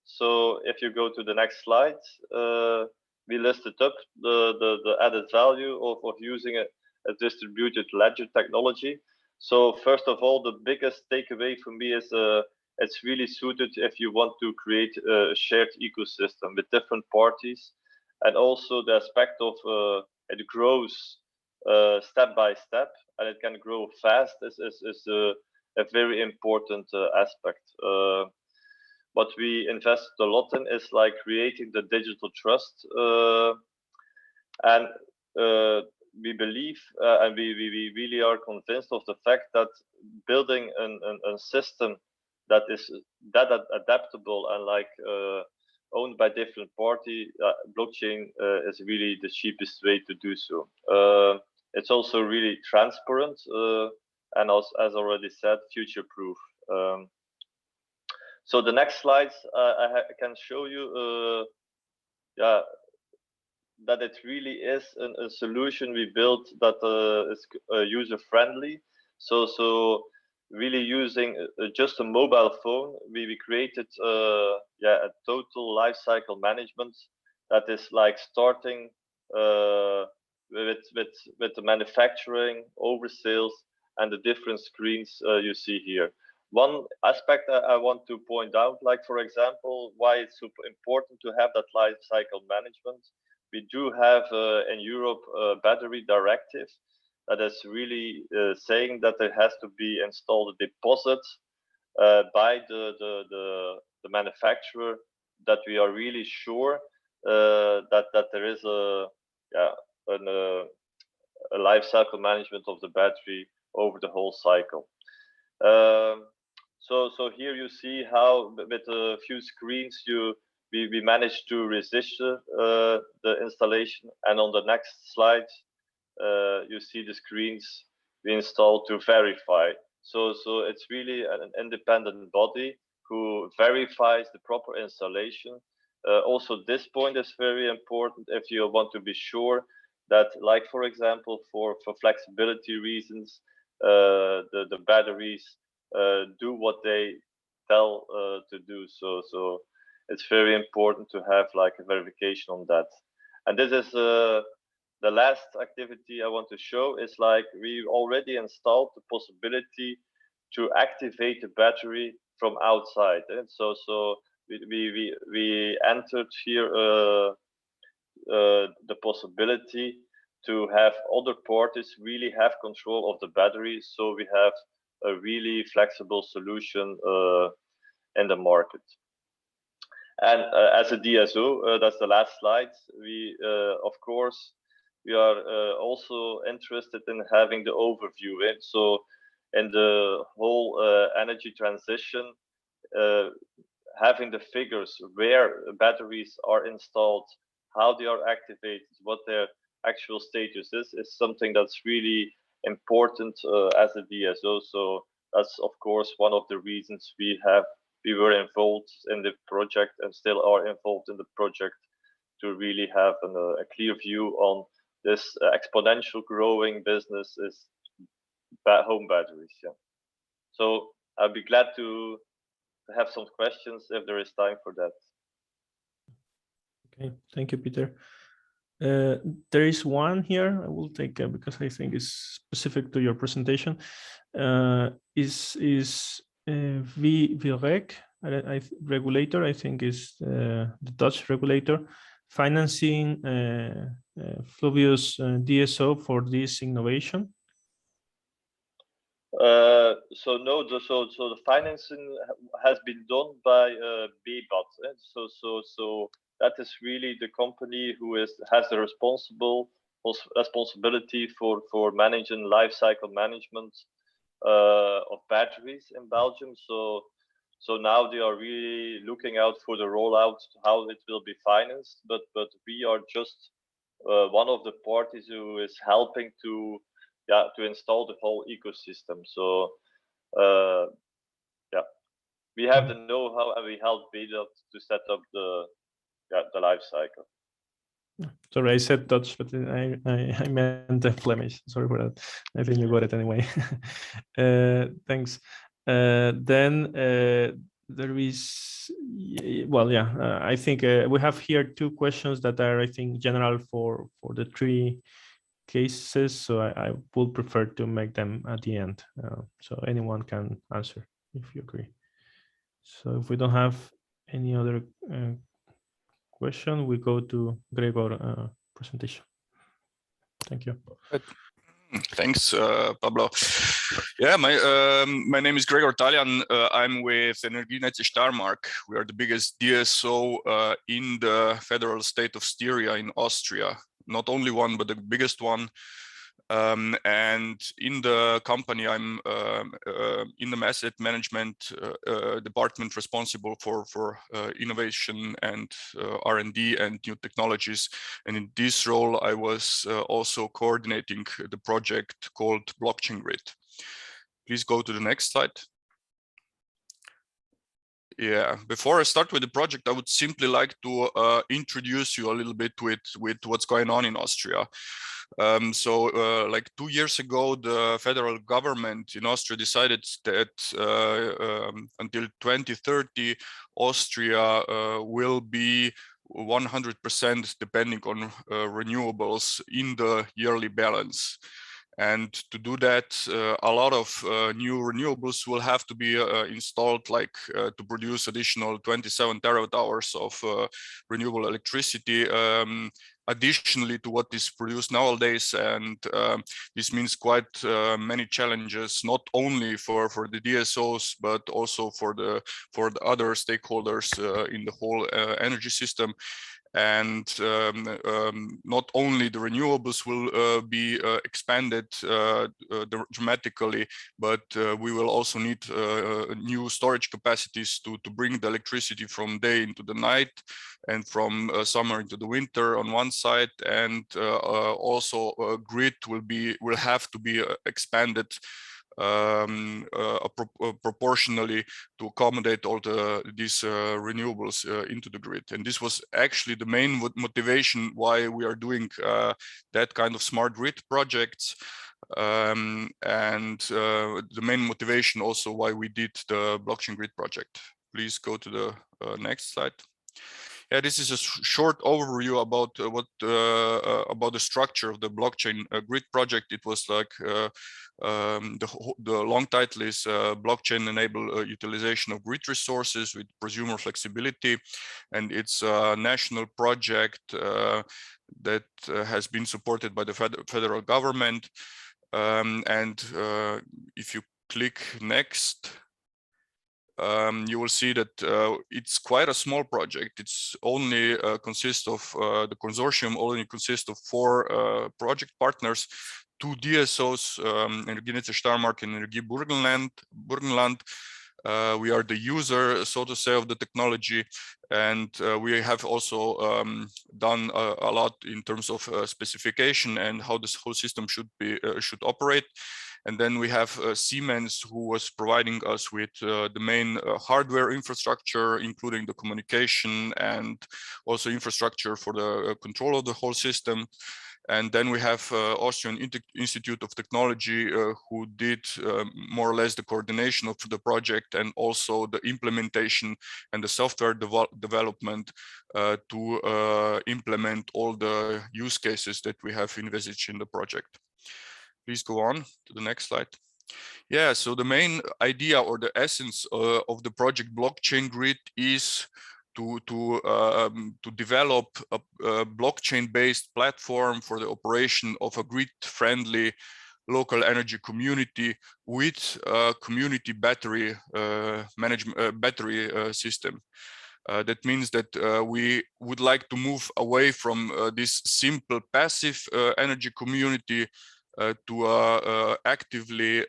So if you go to the next slide, we listed up the added value of using a distributed ledger technology. So first of all, the biggest takeaway for me is it's really suited if you want to create a shared ecosystem with different parties, and also the aspect of it grows step by step, and it can grow fast is a very important aspect. What we invest a lot in is like creating the digital trust, and we believe and we really are convinced of the fact that building a system that is that adaptable and like owned by different party, blockchain is really the cheapest way to do so. It's also really transparent and as already said, future proof. So the next slides I can show you that it really is a solution we built that is user friendly. So really using just a mobile phone, we created a total life cycle management that is like starting with the manufacturing, over sales, and the different screens you see here. One aspect I want to point out, like for example, why it's super important to have that life cycle management. We do have in Europe a battery directive that is really saying that there has to be installed a deposit by the manufacturer, that we are really sure that there is a life cycle management of the battery over the whole cycle. So here you see how with a few screens we managed to register the installation, and on the next slide you see the screens we installed to verify. So it's really an independent body who verifies the proper installation. Also, this point is very important if you want to be sure that, like for example, for flexibility reasons, the batteries do what they tell to do. So it's very important to have like a verification on that. And this is the last activity I want to show is like we already installed the possibility to activate the battery from outside. And so we entered here the possibility to have other parties really have control of the battery. So we have a really flexible solution in the market. And as a DSO, that's the last slide. We, of course, we are also interested in having the overview. So in the whole energy transition, having the figures where batteries are installed, how they are activated, what their actual status is something that's really important as a DSO. So that's of course one of the reasons we were involved in the project and still are involved in the project, to really have a clear view on this exponential growing business is home batteries. Yeah. So I'll be glad to have some questions if there is time for that. Okay, thank you, Peter. There is one here I will take because I think it's specific to your presentation. Is VREG regulator? I think is the Dutch regulator financing Fluvius DSO for this innovation? So no, so the financing has been done by EasyBat. So that is really the company who has the responsibility for managing life cycle management of batteries in Belgium. So now they are really looking out for the rollout, how it will be financed. But we are just one of the parties who is helping to install the whole ecosystem. So we have the know-how and we help EasyBat to set up the life cycle. Sorry, I said Dutch, but I meant Flemish. Sorry for that. I think you got it anyway. Thanks. Then there is, I think we have here two questions that are, I think, general for the three cases, so I would prefer to make them at the end. So anyone can answer if you agree. So if we don't have any other question, we go to Gregor presentation. Thank you. Thanks, Pablo. Yeah, my name is Gregor Talian. I'm with Energienetze Steiermark. We are the biggest DSO in the federal state of Styria in Austria. Not only one, but the biggest one. And in the company, I'm in the asset management department responsible for innovation and R&D and new technologies. And in this role, I was also coordinating the project called Blockchain Grid. Please go to the next slide. Yeah, before I start with the project, I would simply like to introduce you a little bit with what's going on in Austria. Like 2 years ago, the federal government in Austria decided that until 2030, Austria will be 100% depending on renewables in the yearly balance. And to do that, a lot of new renewables will have to be installed, like to produce additional 27 terawatt hours of renewable electricity, additionally to what is produced nowadays. And this means quite many challenges, not only for the DSOs, but also for the other stakeholders in the whole energy system. And not only the renewables will be expanded dramatically, but we will also need new storage capacities to bring the electricity from day into the night and from summer into the winter on one side, and also grid will have to be expanded proportionally to accommodate all these renewables into the grid. And this was actually the main motivation why we are doing that kind of smart grid projects. And the main motivation also why we did the blockchain grid project. Please go to the next slide. Yeah, this is a short overview about about the structure of the blockchain grid project. It was like the long title is blockchain enable utilization of grid resources with prosumer flexibility, and it's a national project that has been supported by the federal government. If you click next, you will see that it's quite a small project. It's only consists of the consortium only consists of 4 project partners, 2 DSOs, Energienetze Steiermark and Energie Burgenland. We are the user, so to say, of the technology, and we have also done a lot in terms of specification and how this whole system should operate. And then we have Siemens, who was providing us with the main hardware infrastructure, including the communication and also infrastructure for the control of the whole system. And then we have Austrian Institute of Technology, who did more or less the coordination of the project and also the implementation and the software development to implement all the use cases that we have envisaged in the project. Please go on to the next slide. Yeah, so the main idea or the essence of the project Blockchain Grid is to develop a blockchain-based platform for the operation of a grid-friendly local energy community with a community battery battery system. That means that we would like to move away from this simple passive energy community to a actively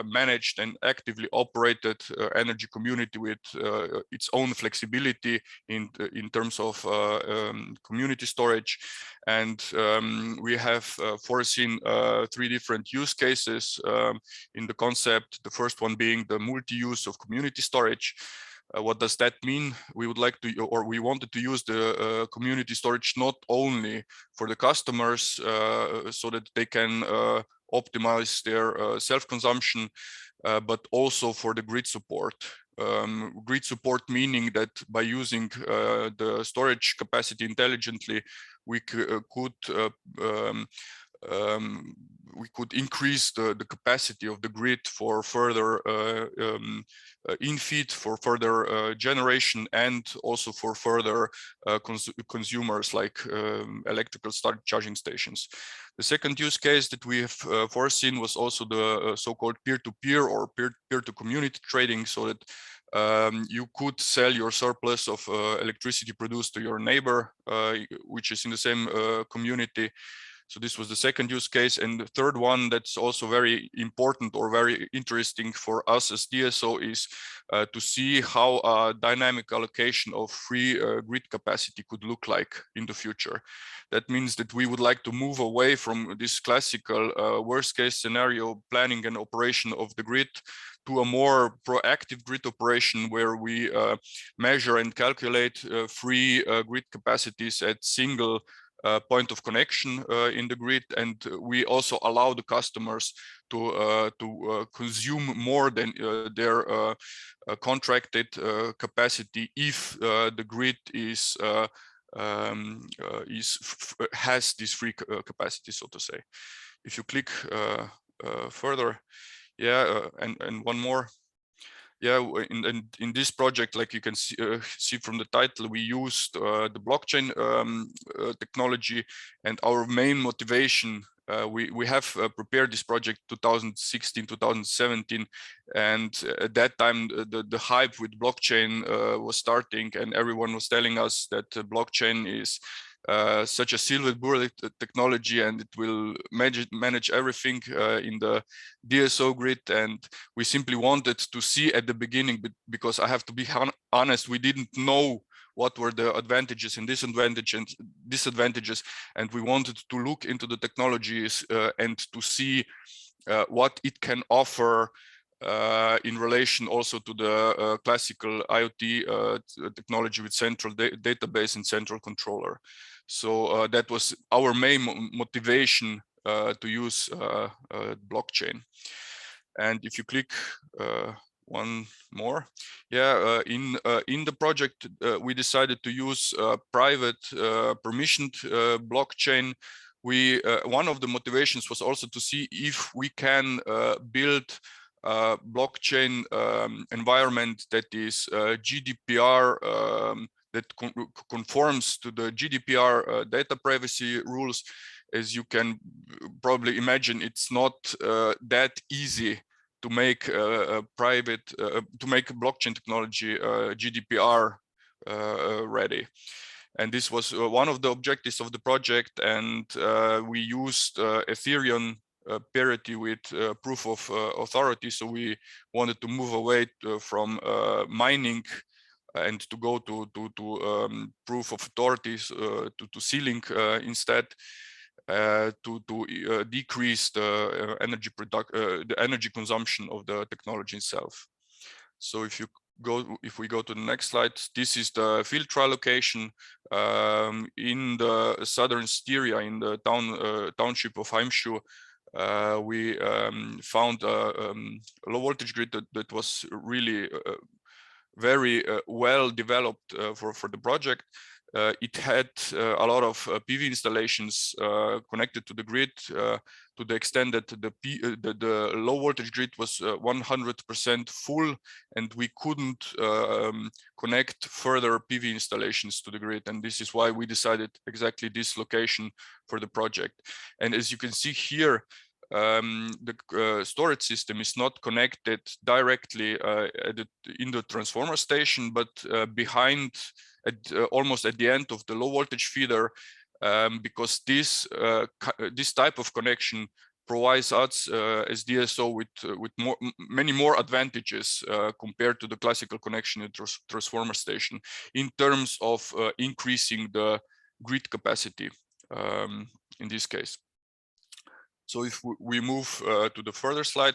managed and actively operated energy community with its own flexibility in terms of community storage. And we have foreseen 3 different use cases in the concept. The first one being the multi-use of community storage. What does that mean? We would like to, or we wanted to use the community storage not only for the customers so that they can optimize their self-consumption, but also for the grid support. Grid support meaning that by using the storage capacity intelligently, we could we could increase the capacity of the grid for further infeed, for further generation, and also for further consumers like electrical charging stations. The second use case that we have foreseen was also the so-called peer-to-peer or peer-to-community trading, so that you could sell your surplus of electricity produced to your neighbor, which is in the same community. So this was the second use case. And the third one that's also very important or very interesting for us as DSO is to see how a dynamic allocation of free grid capacity could look like in the future. That means that we would like to move away from this classical worst case scenario planning and operation of the grid to a more proactive grid operation where we measure and calculate free grid capacities at single point of connection in the grid, and we also allow the customers to consume more than their contracted capacity if the grid has this free capacity, so to say. If you click further, yeah, and one more. Yeah, in this project, like you can see from the title, we used the blockchain technology, and our main motivation, we have prepared this project 2016, 2017, and at that time the hype with blockchain was starting, and everyone was telling us that blockchain is such a silver bullet technology, and it will manage everything in the DSO grid. And we simply wanted to see at the beginning, because I have to be honest, we didn't know what were the advantages and disadvantages, and we wanted to look into the technologies and to see what it can offer in relation also to the classical IoT technology with central database and central controller. So that was our main motivation to use blockchain. And if you click one more, yeah, in the project we decided to use private permissioned blockchain. One of the motivations was also to see if we can build blockchain environment that is GDPR, that conforms to the GDPR data privacy rules. As you can probably imagine, it's not that easy to make a blockchain technology GDPR ready. And this was one of the objectives of the project, and we used Ethereum parity with proof of authority. So we wanted to move away from mining and to go to proof of authorities, to sealing instead, to decrease the energy consumption of the technology itself. So if we go to the next slide, this is the field trial location in the southern Styria, in the township of Heimschuh. We found a low voltage grid that was really very well developed for the project. It had a lot of PV installations connected to the grid to the extent that the low voltage grid was 100% full, and we couldn't connect further PV installations to the grid. And this is why we decided exactly this location for the project. And as you can see here, the storage system is not connected directly in the transformer station, but behind, almost at the end of the low voltage feeder, because this type of connection provides us as DSO with many more advantages compared to the classical connection in transformer station in terms of increasing the grid capacity in this case. So if we move to the further slide,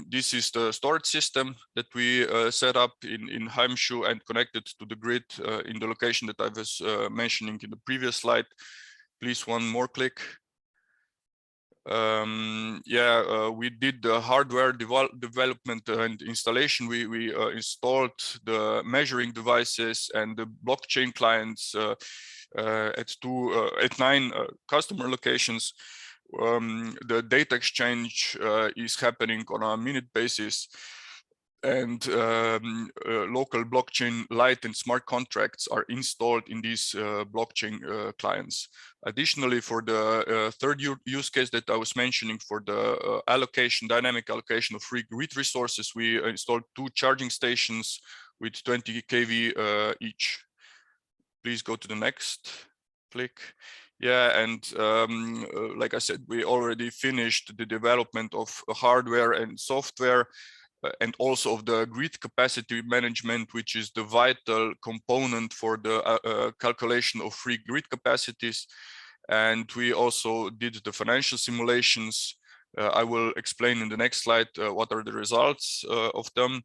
this is the storage system that we set up in Heimschuh and connected to the grid in the location that I was mentioning in the previous slide. Please, one more click. We did the hardware development and installation. We installed the measuring devices and the blockchain clients at 9 customer locations. The data exchange is happening on a minute basis, and local blockchain light and smart contracts are installed in these blockchain clients. Additionally, for the third use case that I was mentioning, for the dynamic allocation of free grid resources, we installed 2 charging stations with 20 kV each. Please go to the next click. Yeah, and like I said, we already finished the development of hardware and software, and also of the grid capacity management, which is the vital component for the calculation of free grid capacities. And we also did the financial simulations. I will explain in the next slide what are the results of them.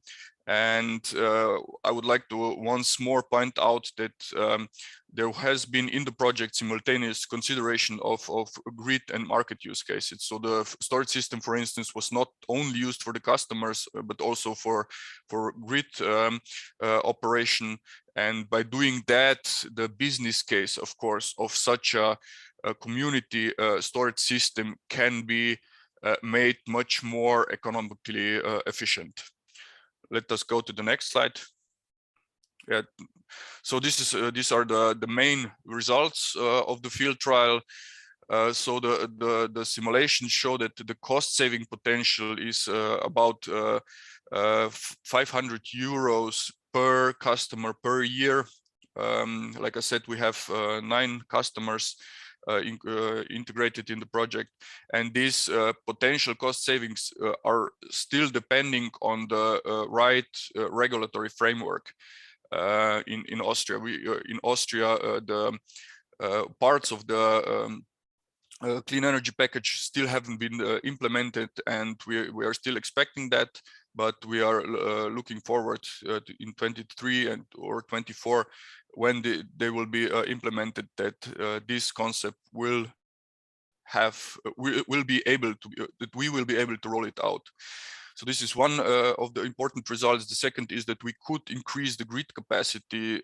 And I would like to once more point out that there has been in the project simultaneous consideration of grid and market use cases. So the storage system, for instance, was not only used for the customers, but also for grid operation. And by doing that, the business case, of course, of such a community storage system can be made much more economically efficient. Let us go to the next slide. Yeah. So these are the main results of the field trial. So the simulations show that the cost saving potential is about 500 euros per customer per year. Like I said, we have 9 customers integrated in the project, and these potential cost savings are still depending on the right regulatory framework. In Austria, the parts of the clean energy package still haven't been implemented, and we are still expecting that, but we are looking forward to in 23 and or 24 when they will be implemented, that this concept will be able to that we will be able to roll it out. So this is one of the important results. The second is that we could increase the grid capacity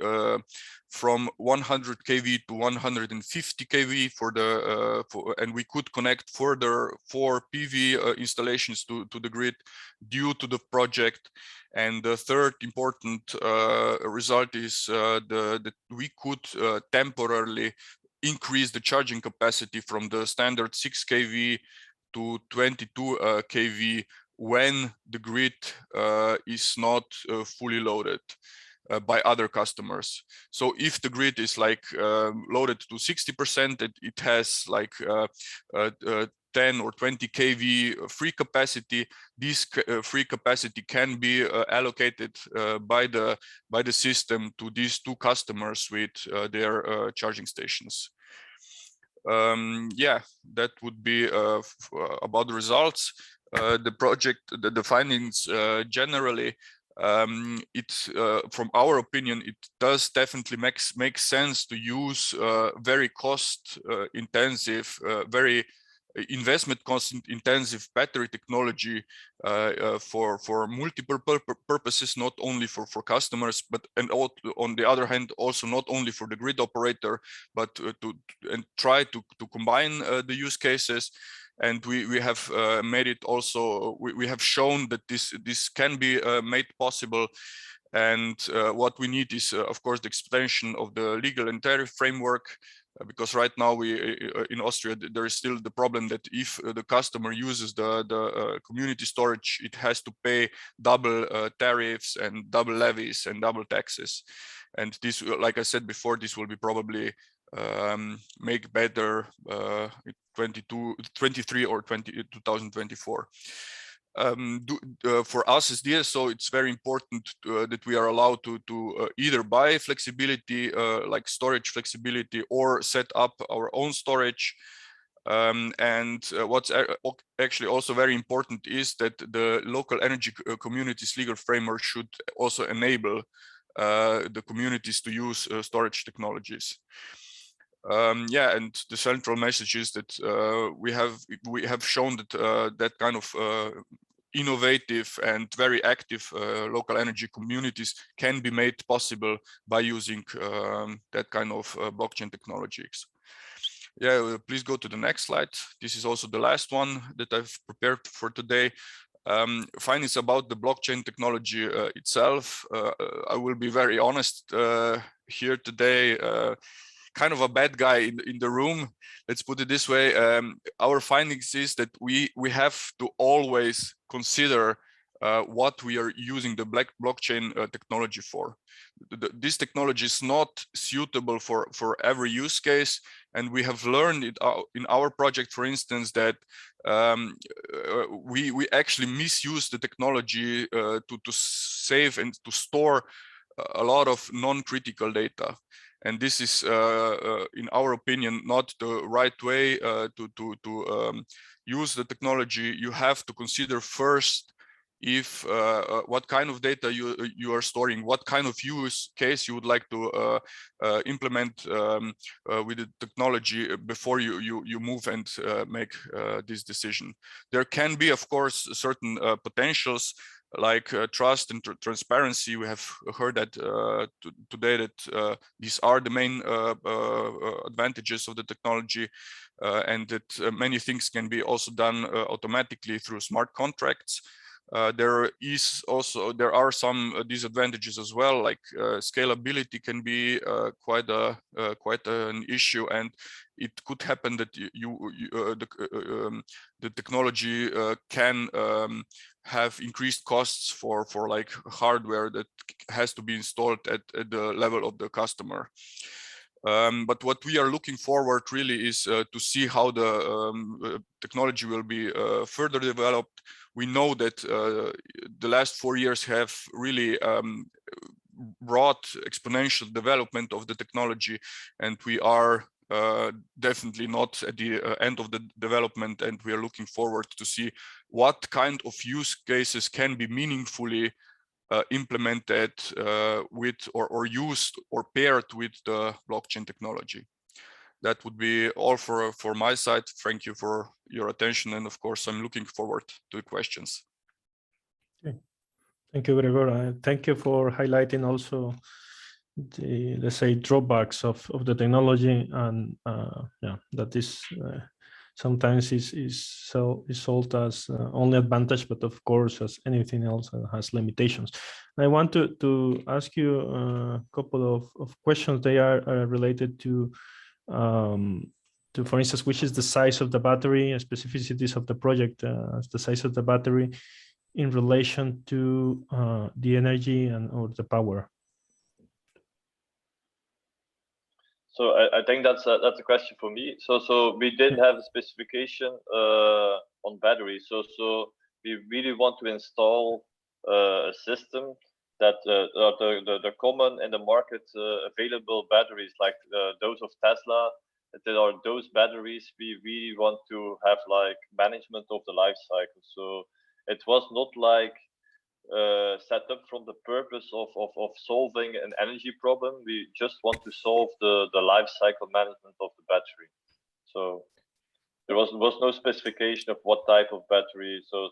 from 100 kV to 150 kV and we could connect further 4 PV installations to the grid due to the project. And the third important result is that we could temporarily increase the charging capacity from the standard 6 kV to 22 kV when the grid is not fully loaded by other customers. So if the grid is like loaded to 60%, it has like 10 or 20 kV free capacity. This free capacity can be allocated by the system to these 2 customers with their charging stations. Yeah, that would be about the results. The project, the findings generally, it's from our opinion, it does definitely make sense to use very cost intensive, very investment cost intensive battery technology for multiple purposes, not only for customers, but on the other hand also not only for the grid operator, but to try to combine the use cases. And we have made it also, we have shown that this can be made possible. And what we need is, of course, the expansion of the legal and tariff framework, because right now in Austria, there is still the problem that if the customer uses the community storage, it has to pay double tariffs and double levies and double taxes. And this, like I said before, this will be probably make better 23 or 2024. For us as DSO, it's very important that we are allowed to either buy flexibility, like storage flexibility, or set up our own storage. And what's actually also very important is that the local energy communities legal framework should also enable the communities to use storage technologies. Yeah, and the central message is that we have shown that that kind of innovative and very active local energy communities can be made possible by using that kind of blockchain technologies. Yeah, please go to the next slide. This is also the last one that I've prepared for today. Findings about the blockchain technology itself. I will be very honest here today. Kind of a bad guy in the room. Let's put it this way. Our findings is that we have to always consider what we are using the blockchain technology for. This technology is not suitable for every use case, and we have learned it in our project, for instance, that we actually misuse the technology to save and to store a lot of non-critical data. And this is, in our opinion, not the right way to use the technology. You have to consider first if what kind of data you are storing, what kind of use case you would like to implement with the technology before you move and make this decision. There can be, of course, certain potentials like trust and transparency. We have heard that today that these are the main advantages of the technology, and that many things can be also done automatically through smart contracts. There are some disadvantages as well, like scalability can be quite an issue, and it could happen that the technology can have increased costs for like hardware that has to be installed at the level of the customer. But what we are looking forward really is to see how the technology will be further developed. We know that the last 4 years have really brought exponential development of the technology, and we are definitely not at the end of the development, and we are looking forward to see what kind of use cases can be meaningfully implemented with or used or paired with the blockchain technology. That would be all for my side. Thank you for your attention, and of course I'm looking forward to questions. Okay. Thank you, Gregor. Thank you for highlighting also the, let's say, drawbacks of the technology, and yeah, that is sometimes is sold as only advantage, but of course, as anything else, has limitations. I want to ask you a couple of questions. They are related to, for instance, which is the size of the battery, specificities of the project, the size of the battery in relation to the energy or the power. So I think that's a question for me. So we didn't have a specification on batteries. So we really want to install a system that the common in the market available batteries, like those of Tesla, that are those batteries we really want to have like management of the life cycle. So it was not like set up from the purpose of solving an energy problem. We just want to solve the life cycle management of the battery. So there was no specification of what type of battery. So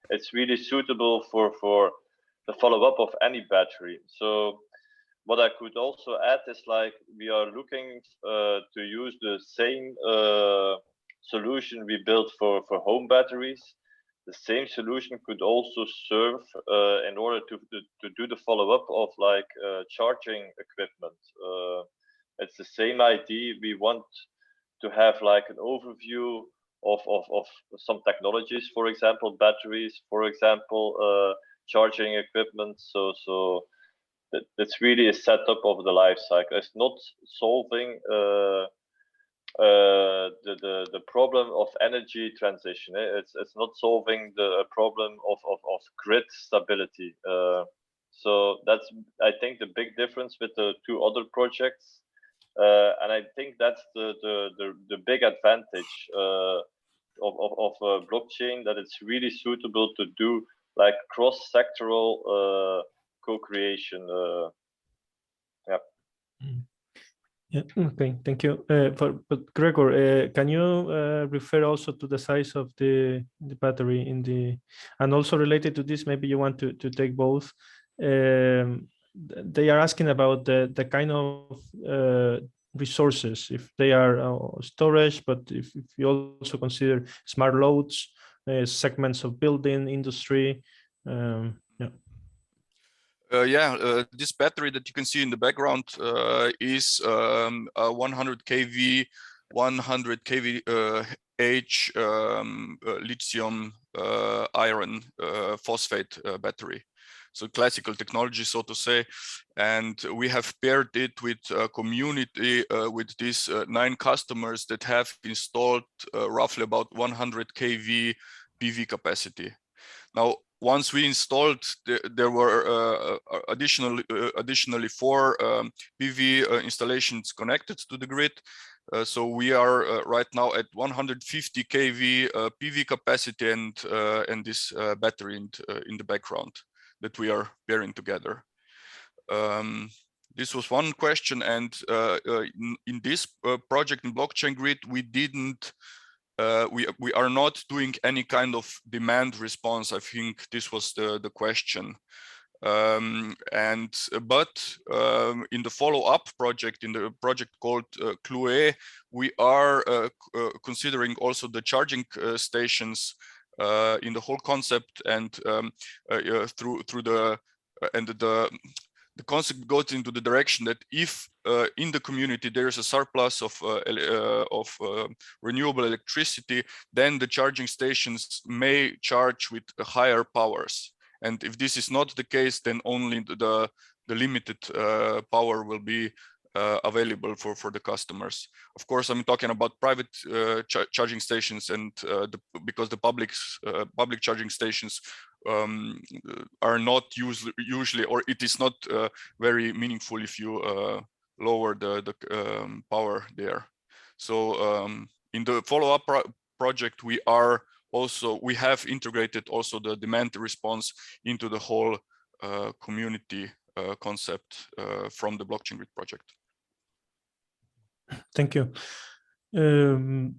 it's really suitable for the follow-up of any battery. So what I could also add is like we are looking to use the same solution we built for home batteries. The same solution could also serve in order to do the follow-up of like charging equipment. It's the same idea. We want to have like an overview of some technologies, for example, batteries, for example, charging equipment. So that's really a setup of the life cycle. It's not solving the problem of energy transition. It's not solving the problem of grid stability. So that's, I think, the big difference with the two other projects, and I think that's the big advantage of blockchain, that it's really suitable to do like cross-sectoral co-creation. Yeah. Yeah, okay, thank you. But Gregor, can you refer also to the size of the battery in the, and also related to this, maybe you want to take both. They are asking about the kind of resources, if they are storage, but if you also consider smart loads, segments of building, industry. This battery that you can see in the background is a 100 kV, 100 kVh lithium iron phosphate battery. So classical technology, so to say, and we have paired it with a community with these 9 customers that have installed roughly about 100 kV PV capacity. Now, once we installed, there were additionally 4 PV installations connected to the grid. So we are right now at 150 kV PV capacity and this battery in the background that we are pairing together. This was one question, and in this project in blockchain grid, we didn't. We are not doing any kind of demand response. I think this was the question. But in the follow-up project, in the project called Clue, we are considering also the charging stations in the whole concept, and the concept goes into the direction that if in the community there is a surplus of renewable electricity, then the charging stations may charge with higher powers. And if this is not the case, then only the limited power will be available for the customers. Of course, I'm talking about private charging stations, and because the public charging stations are not usually, or it is not very meaningful if you lower the power there. So in the follow-up project, we have integrated also the demand response into the whole community concept from the blockchain grid project. Thank you. Then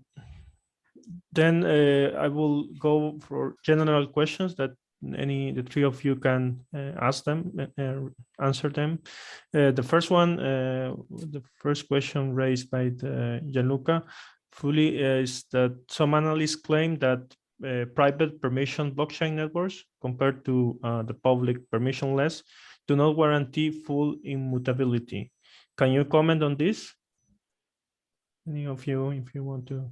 I will go for general questions that the 3 of you can ask them, answer them. The first one, the first question raised by Gianluca fully is that some analysts claim that private permission blockchain networks compared to the public permissionless do not guarantee full immutability. Can you comment on this? Any of you, if you want to?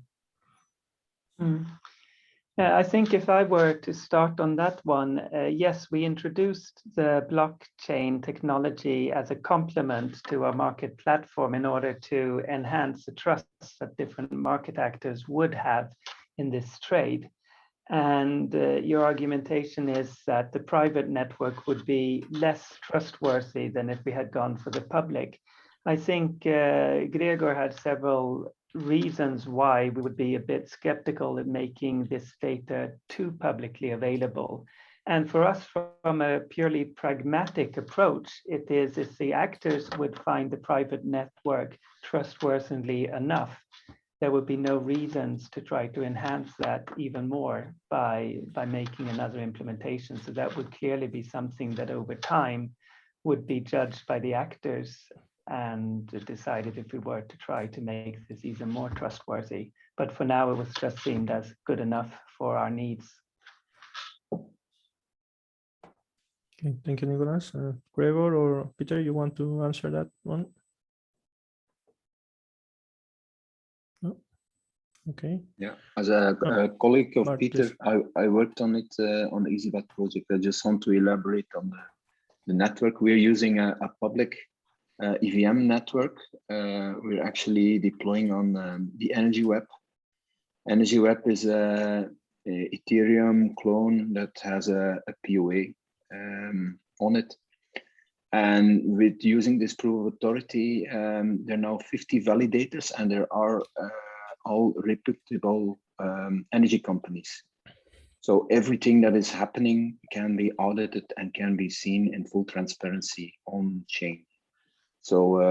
Yeah, I think if I were to start on that one, yes, we introduced the blockchain technology as a complement to our market platform in order to enhance the trust that different market actors would have in this trade. And your argumentation is that the private network would be less trustworthy than if we had gone for the public. I think Gregor had several reasons why we would be a bit skeptical in making this data too publicly available. And for us, from a purely pragmatic approach, it is if the actors would find the private network trustworthy enough, there would be no reasons to try to enhance that even more by making another implementation. So that would clearly be something that over time would be judged by the actors and decided if we were to try to make this even more trustworthy. But for now, it was just seen as good enough for our needs. Okay, thank you, Nicolas. Gregor or Peter, you want to answer that one? No? Okay. Yeah, as a colleague of Mark, Peter, yes. I worked on it on the EasyBat project. I just want to elaborate on the network. We're using a public EVM network. We're actually deploying on the Energy Web. Energy Web is a Ethereum clone that has a POA on it. And with using this proof of authority, there are now 50 validators, and there are all reputable energy companies. So everything that is happening can be audited and can be seen in full transparency on chain. So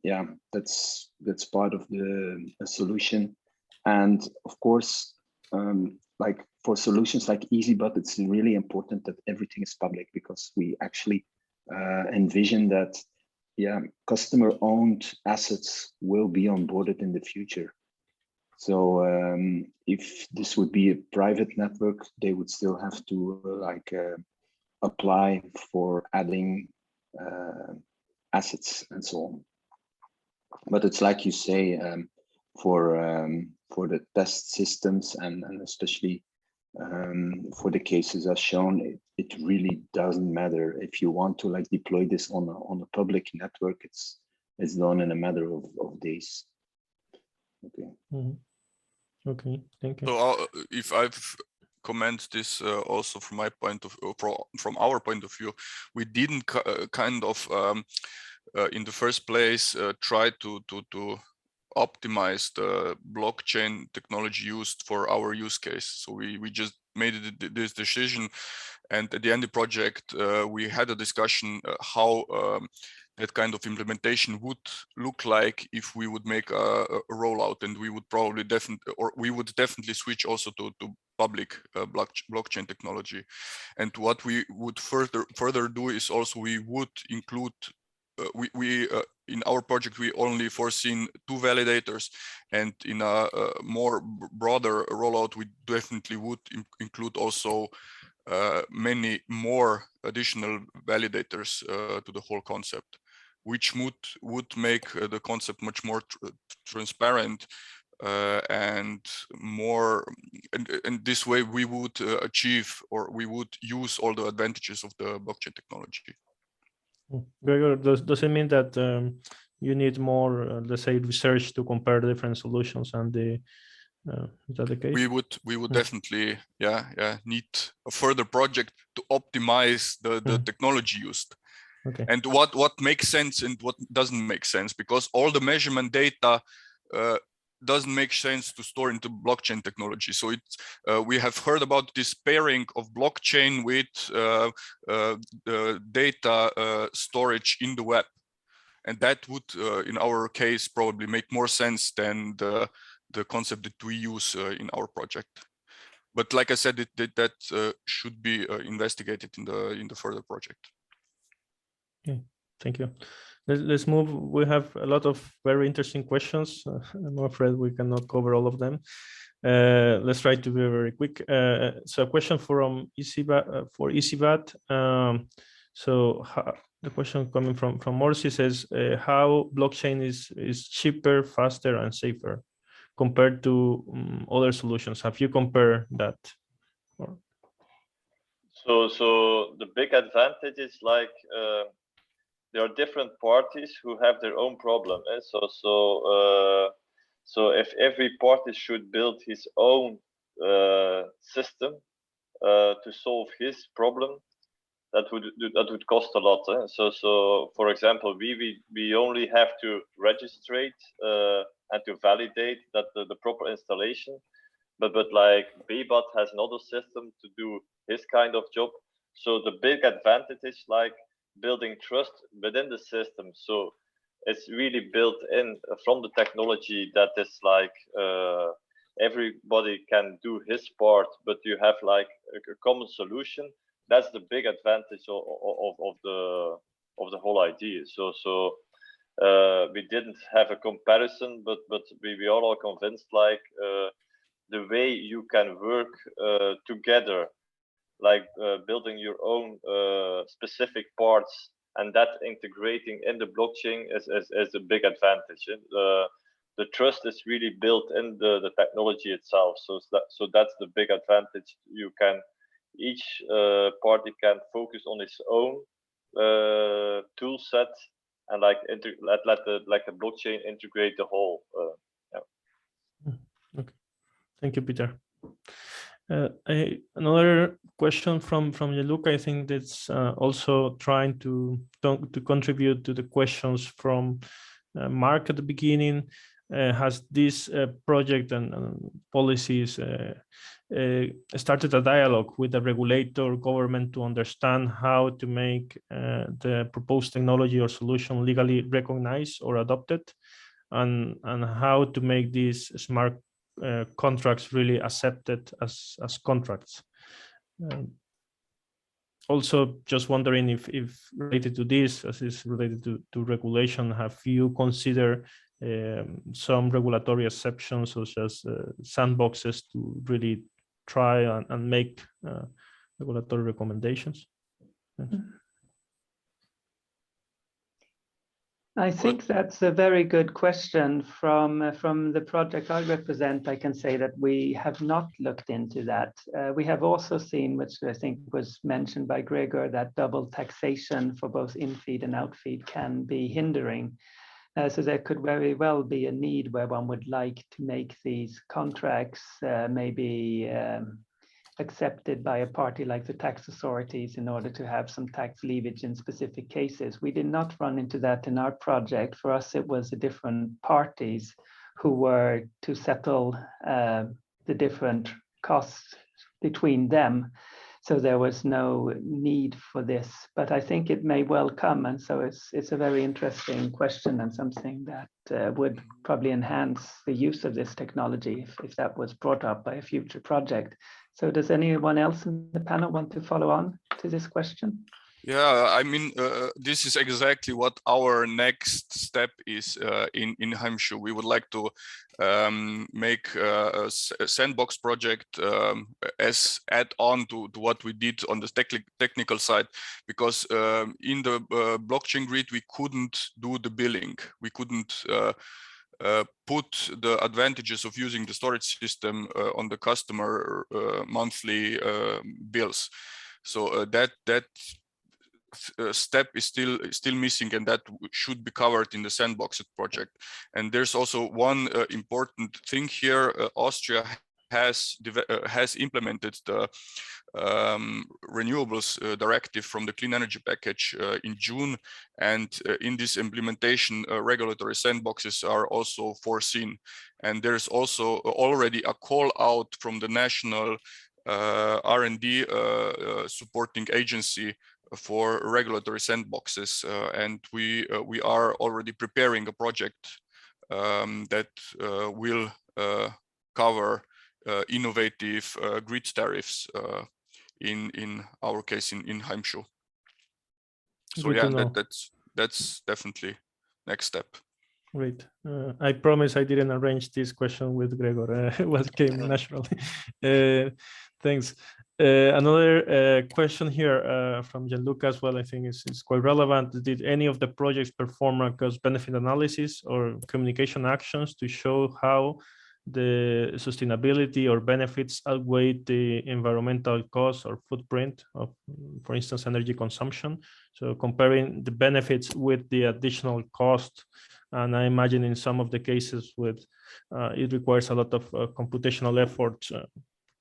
yeah, that's part of the solution. And of course, like for solutions like EasyBat, it's really important that everything is public, because we actually envision that, yeah, customer-owned assets will be onboarded in the future. So if this would be a private network, they would still have to apply for adding assets and so on. But it's like you say, for the test systems and especially for the cases as shown, it really doesn't matter. If you want to like deploy this on a public network, it's done in a matter of days. Okay. Mm-hmm. Okay, thank you. So if I've comment this also from my point of from our point of view, we didn't kind of in the first place try to optimize the blockchain technology used for our use case. So we just made this decision, and at the end of the project we had a discussion how that kind of implementation would look like if we would make a rollout, and we would probably definitely switch also to public blockchain technology. And what we would further do is also we would include in our project we only foreseen 2 validators, and in a more broader rollout we definitely would include also many more additional validators to the whole concept, which would make the concept much more transparent and more, and this way we would achieve, or we would use all the advantages of the blockchain technology. Very good. Does it mean that you need more, let's say, research to compare the different solutions, and the is that the case? We would definitely need a further project to optimize the technology used. Okay. And what makes sense and what doesn't make sense, because all the measurement data doesn't make sense to store into blockchain technology. So it's we have heard about this pairing of blockchain with data storage in the web, and that would in our case probably make more sense than the concept that we use in our project. But like I said, that should be investigated in the further project. Okay, thank you. Let's move. We have a lot of very interesting questions. I'm afraid we cannot cover all of them. Let's try to be very quick. So a question from EasyBat, for EasyBat. The question coming from Morsi says, how blockchain is cheaper, faster, and safer compared to other solutions? Have you compared that? So the big advantage is like there are different parties who have their own problem. So if every party should build his own system to solve his problem, that would cost a lot. So for example, we only have to register and to validate that the proper installation, but like BBAT has another system to do his kind of job. So the big advantage is like building trust within the system. So it's really built in from the technology that is like everybody can do his part, but you have like a common solution. That's the big advantage of the whole idea. So we didn't have a comparison, but we are all convinced like the way you can work together, like building your own specific parts and that integrating in the blockchain is a big advantage. The trust is really built in the technology itself. So that's the big advantage. Each party can focus on its own tool set and like let the blockchain integrate the whole. Okay, thank you, Peter. Another question from Jeluca, I think that's also trying to contribute to the questions from Mark at the beginning. has this project and policies started a dialogue with the regulator government to understand how to make the proposed technology or solution legally recognized or adopted, and how to make these smart contracts really accepted as contracts. Also, just wondering if related to this, as is related to regulation, have you considered some regulatory exceptions, such as sandboxes, to really try and make regulatory recommendations? I think that's a very good question. From the project I represent, I can say that we have not looked into that. We have also seen, which I think was mentioned by Gregor, that double taxation for both in-feed and out-feed can be hindering. So there could very well be a need where one would like to make these contracts maybe accepted by a party like the tax authorities in order to have some tax leverage in specific cases. We did not run into that in our project. For us, it was the different parties who were to settle the different costs between them. So there was no need for this, but I think it may well come. And so it's a very interesting question, and something that would probably enhance the use of this technology if that was brought up by a future project. So does anyone else in the panel want to follow on to this question? Yeah, I mean, this is exactly what our next step is in Heimschuh. We would like to make a sandbox project as add-on to what we did on the technical side, because in the blockchain grid, we couldn't do the billing. We couldn't put the advantages of using the storage system on the customer monthly bills. So that step is still missing, and that should be covered in the sandbox project. And there's also one important thing here. Austria has implemented the renewables directive from the clean energy package in June, and in this implementation regulatory sandboxes are also foreseen. And there's also already a call out from the national R&D supporting agency for regulatory sandboxes, and we are already preparing a project that will cover innovative grid tariffs in our case in Heimschuh. So yeah, that's definitely next step. Great. I promise I didn't arrange this question with Gregor. It came naturally. Thanks. Another question here from Gianluca as well, I think is quite relevant. Did any of the projects perform a cost-benefit analysis or communication actions to show how the sustainability or benefits outweigh the environmental cost or footprint of, for instance, energy consumption? So comparing the benefits with the additional cost. And I imagine in some of the cases with it requires a lot of computational effort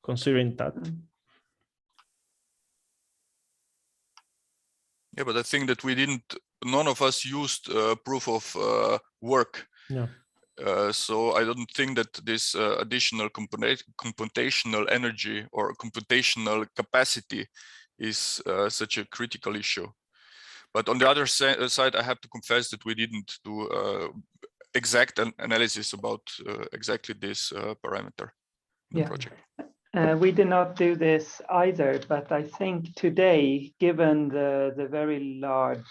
considering that. Yeah, but I think that none of us used proof of work. Yeah. So I don't think that this additional computational energy or computational capacity is such a critical issue. But on the other side, I have to confess that we didn't do exact analysis about exactly this parameter in the project. We did not do this either, but I think today, given the very large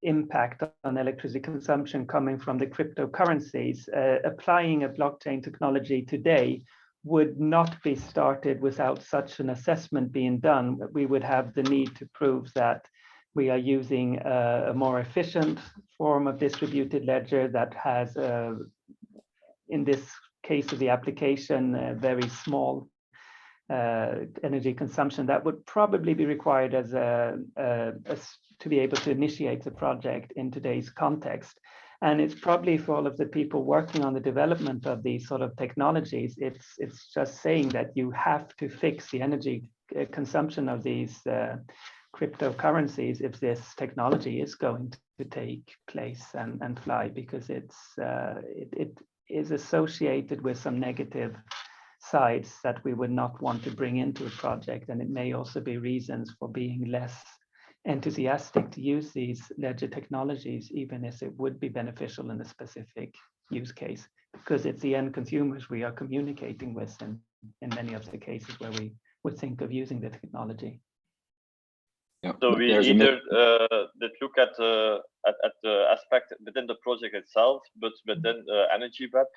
impact on electricity consumption coming from the cryptocurrencies, applying a blockchain technology today would not be started without such an assessment being done. We would have the need to prove that we are using a more efficient form of distributed ledger that has, in this case of the application, a very small energy consumption that would probably be required as to be able to initiate the project in today's context. And it's probably for all of the people working on the development of these sort of technologies, it's just saying that you have to fix the energy consumption of these cryptocurrencies if this technology is going to take place and fly, because it is associated with some negative sides that we would not want to bring into a project, and it may also be reasons for being less enthusiastic to use these ledger technologies, even if it would be beneficial in a specific use case, because it's the end consumers we are communicating with in many of the cases where we would think of using the technology. Yeah, So we either did look at the aspect within the project itself, but within EasyBat,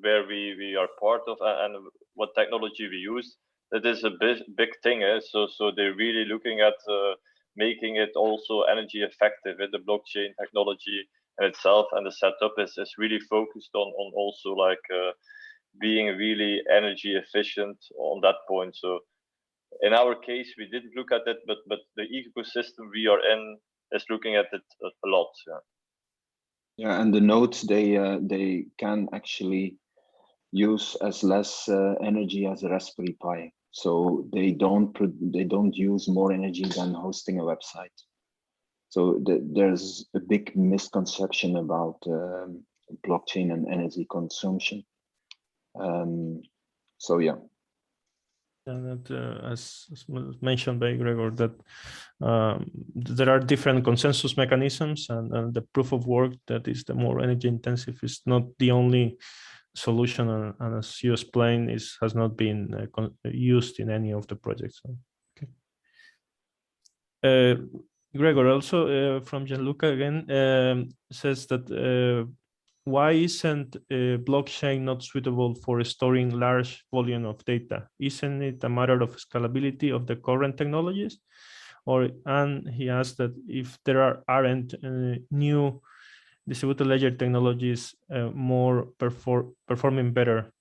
where we are part of, and what technology we use. That is a big thing. So they're really looking at making it also energy effective in the blockchain technology in itself, and the setup is really focused on also like being really energy efficient on that point. So in our case, we didn't look at it, but the ecosystem we are in is looking at it a lot. Yeah, and the nodes they can actually use as less energy as a Raspberry Pi, so they don't use more energy than hosting a website. So there's a big misconception about blockchain and energy consumption. So yeah. And that, as mentioned by Gregor, that there are different consensus mechanisms, and the proof of work that is the more energy intensive is not the only solution, and as you explained, has not been used in any of the projects. Okay. Gregor, also from Gianluca again, says that why isn't blockchain not suitable for storing large volume of data? Isn't it a matter of scalability of the current technologies? And he asked that if there aren't new distributed ledger technologies more performing better.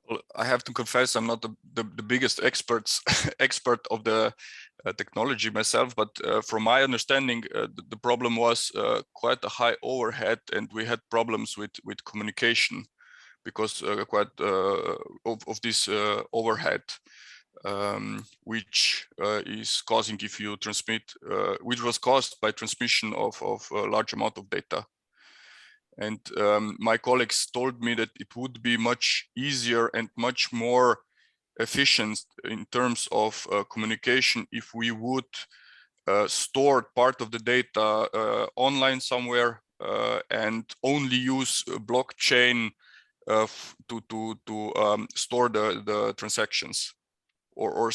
Well, I have to confess, I'm not the biggest expert of the technology myself, but from my understanding, the problem was quite a high overhead, and we had problems with communication because quite of this overhead, which is causing, if you transmit, which was caused by transmission of a large amount of data. And my colleagues told me that it would be much easier and much more efficient in terms of communication if we would store part of the data online somewhere and only use blockchain to store the transactions, or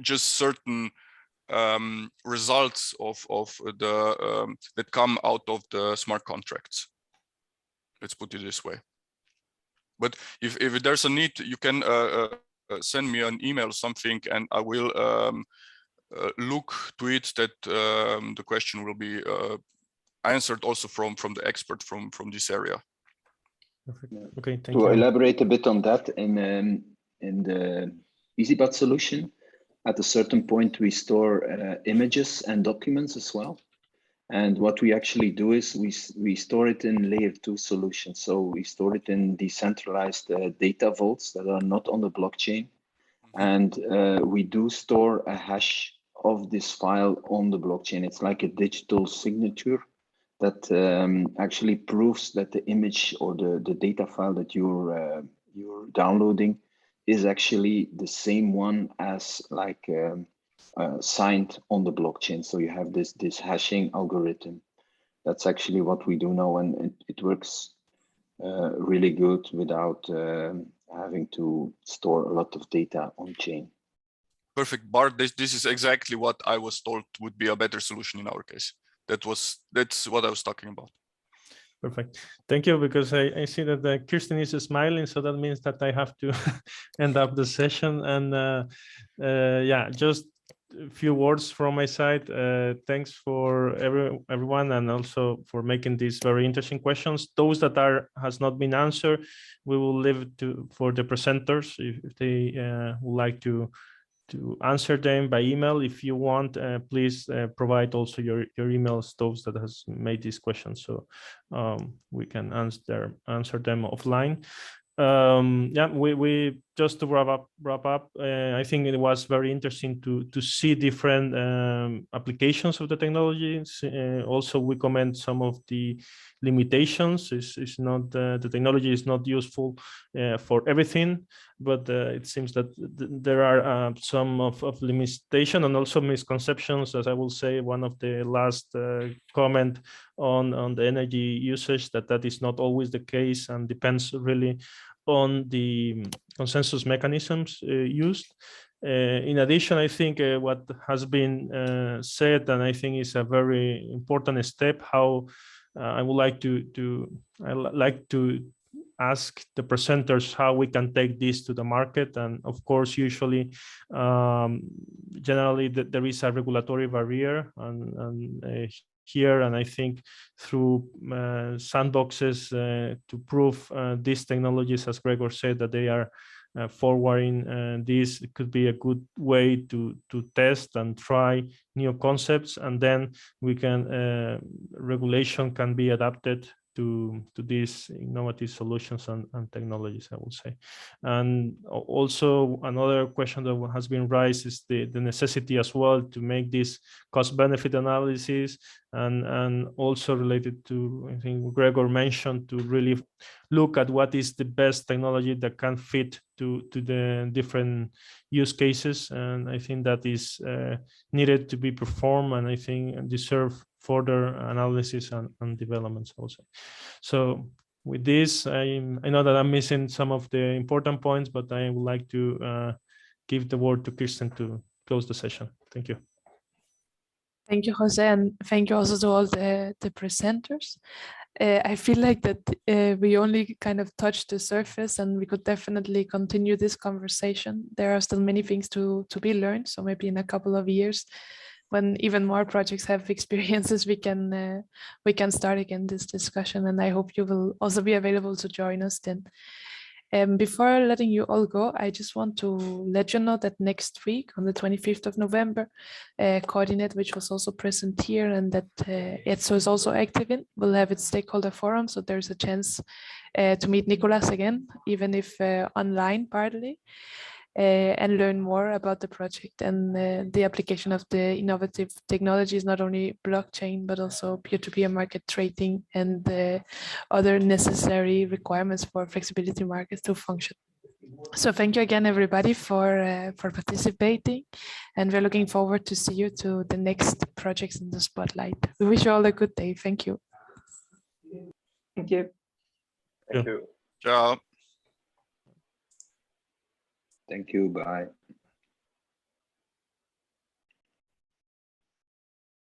just certain results of the that come out of the smart contracts. Let's put it this way. But if there's a need, you can send me an email or something, and I will look to it that the question will be answered also from the expert from this area. Perfect. Okay, thank you. To elaborate a bit on that, in the EasyBat solution, at a certain point we store images and documents as well. And what we actually do is we store it in layer 2 solutions. So we store it in decentralized data vaults that are not on the blockchain. And we do store a hash of this file on the blockchain. It's like a digital signature that actually proves that the image or the data file that you're downloading is actually the same one as like signed on the blockchain. So you have this hashing algorithm. That's actually what we do now, and it works really good without having to store a lot of data on chain. Perfect, Bart. This is exactly what I was told would be a better solution in our case. That's what I was talking about. Perfect. Thank you, because I see that Kirsten is smiling, so that means that I have to end up the session. And yeah, just a few words from my side. Thanks for everyone, and also for making these very interesting questions. Those that has not been answered, we will leave it for the presenters if they would like to answer them by email. If you want, please provide also your emails, those that has made these questions, so we can answer them offline. Yeah, we just to wrap up, I think it was very interesting to see different applications of the technologies. Also, we comment some of the limitations. It's not the technology is not useful for everything, but it seems that there are some of limitation and also misconceptions. As I will say, one of the last comment on the energy usage, that is not always the case and depends really on the consensus mechanisms used. In addition, I think what has been said, and I think is a very important step, how I would like to ask the presenters how we can take this to the market. And of course, usually, generally, there is a regulatory barrier, and here, and I think through sandboxes to prove these technologies, as Gregor said, that they are forwarding this could be a good way to test and try new concepts, and then we can regulation can be adapted to these innovative solutions and technologies, I would say. And also another question that has been raised is the necessity as well to make this cost-benefit analysis, and also related to, I think Gregor mentioned, to really look at what is the best technology that can fit to the different use cases. And I think that is needed to be performed, and I think deserve further analysis and developments also. So with this, I know that I'm missing some of the important points, but I would like to give the word to Kirsten to close the session. Thank you. Thank you, Jose, and thank you also to all the presenters. I feel like that we only kind of touched the surface, and we could definitely continue this conversation. There are still many things to be learned, so maybe in a couple of years, when even more projects have experiences, we can start again this discussion, and I hope you will also be available to join us then. Before letting you all go, I just want to let you know that next week on the 25th of November, Coordinate, which was also present here and that EDSO is also active in, will have its stakeholder forum. So there's a chance to meet Nicolas again, even if online partly, and learn more about the project and the application of the innovative technologies, not only blockchain, but also peer-to-peer market trading and other necessary requirements for flexibility markets to function. So thank you again, everybody, for participating, and we're looking forward to see you to the next projects in the spotlight. We wish you all a good day. Thank you. Thank you. Thank you. Ciao. Thank you. Bye.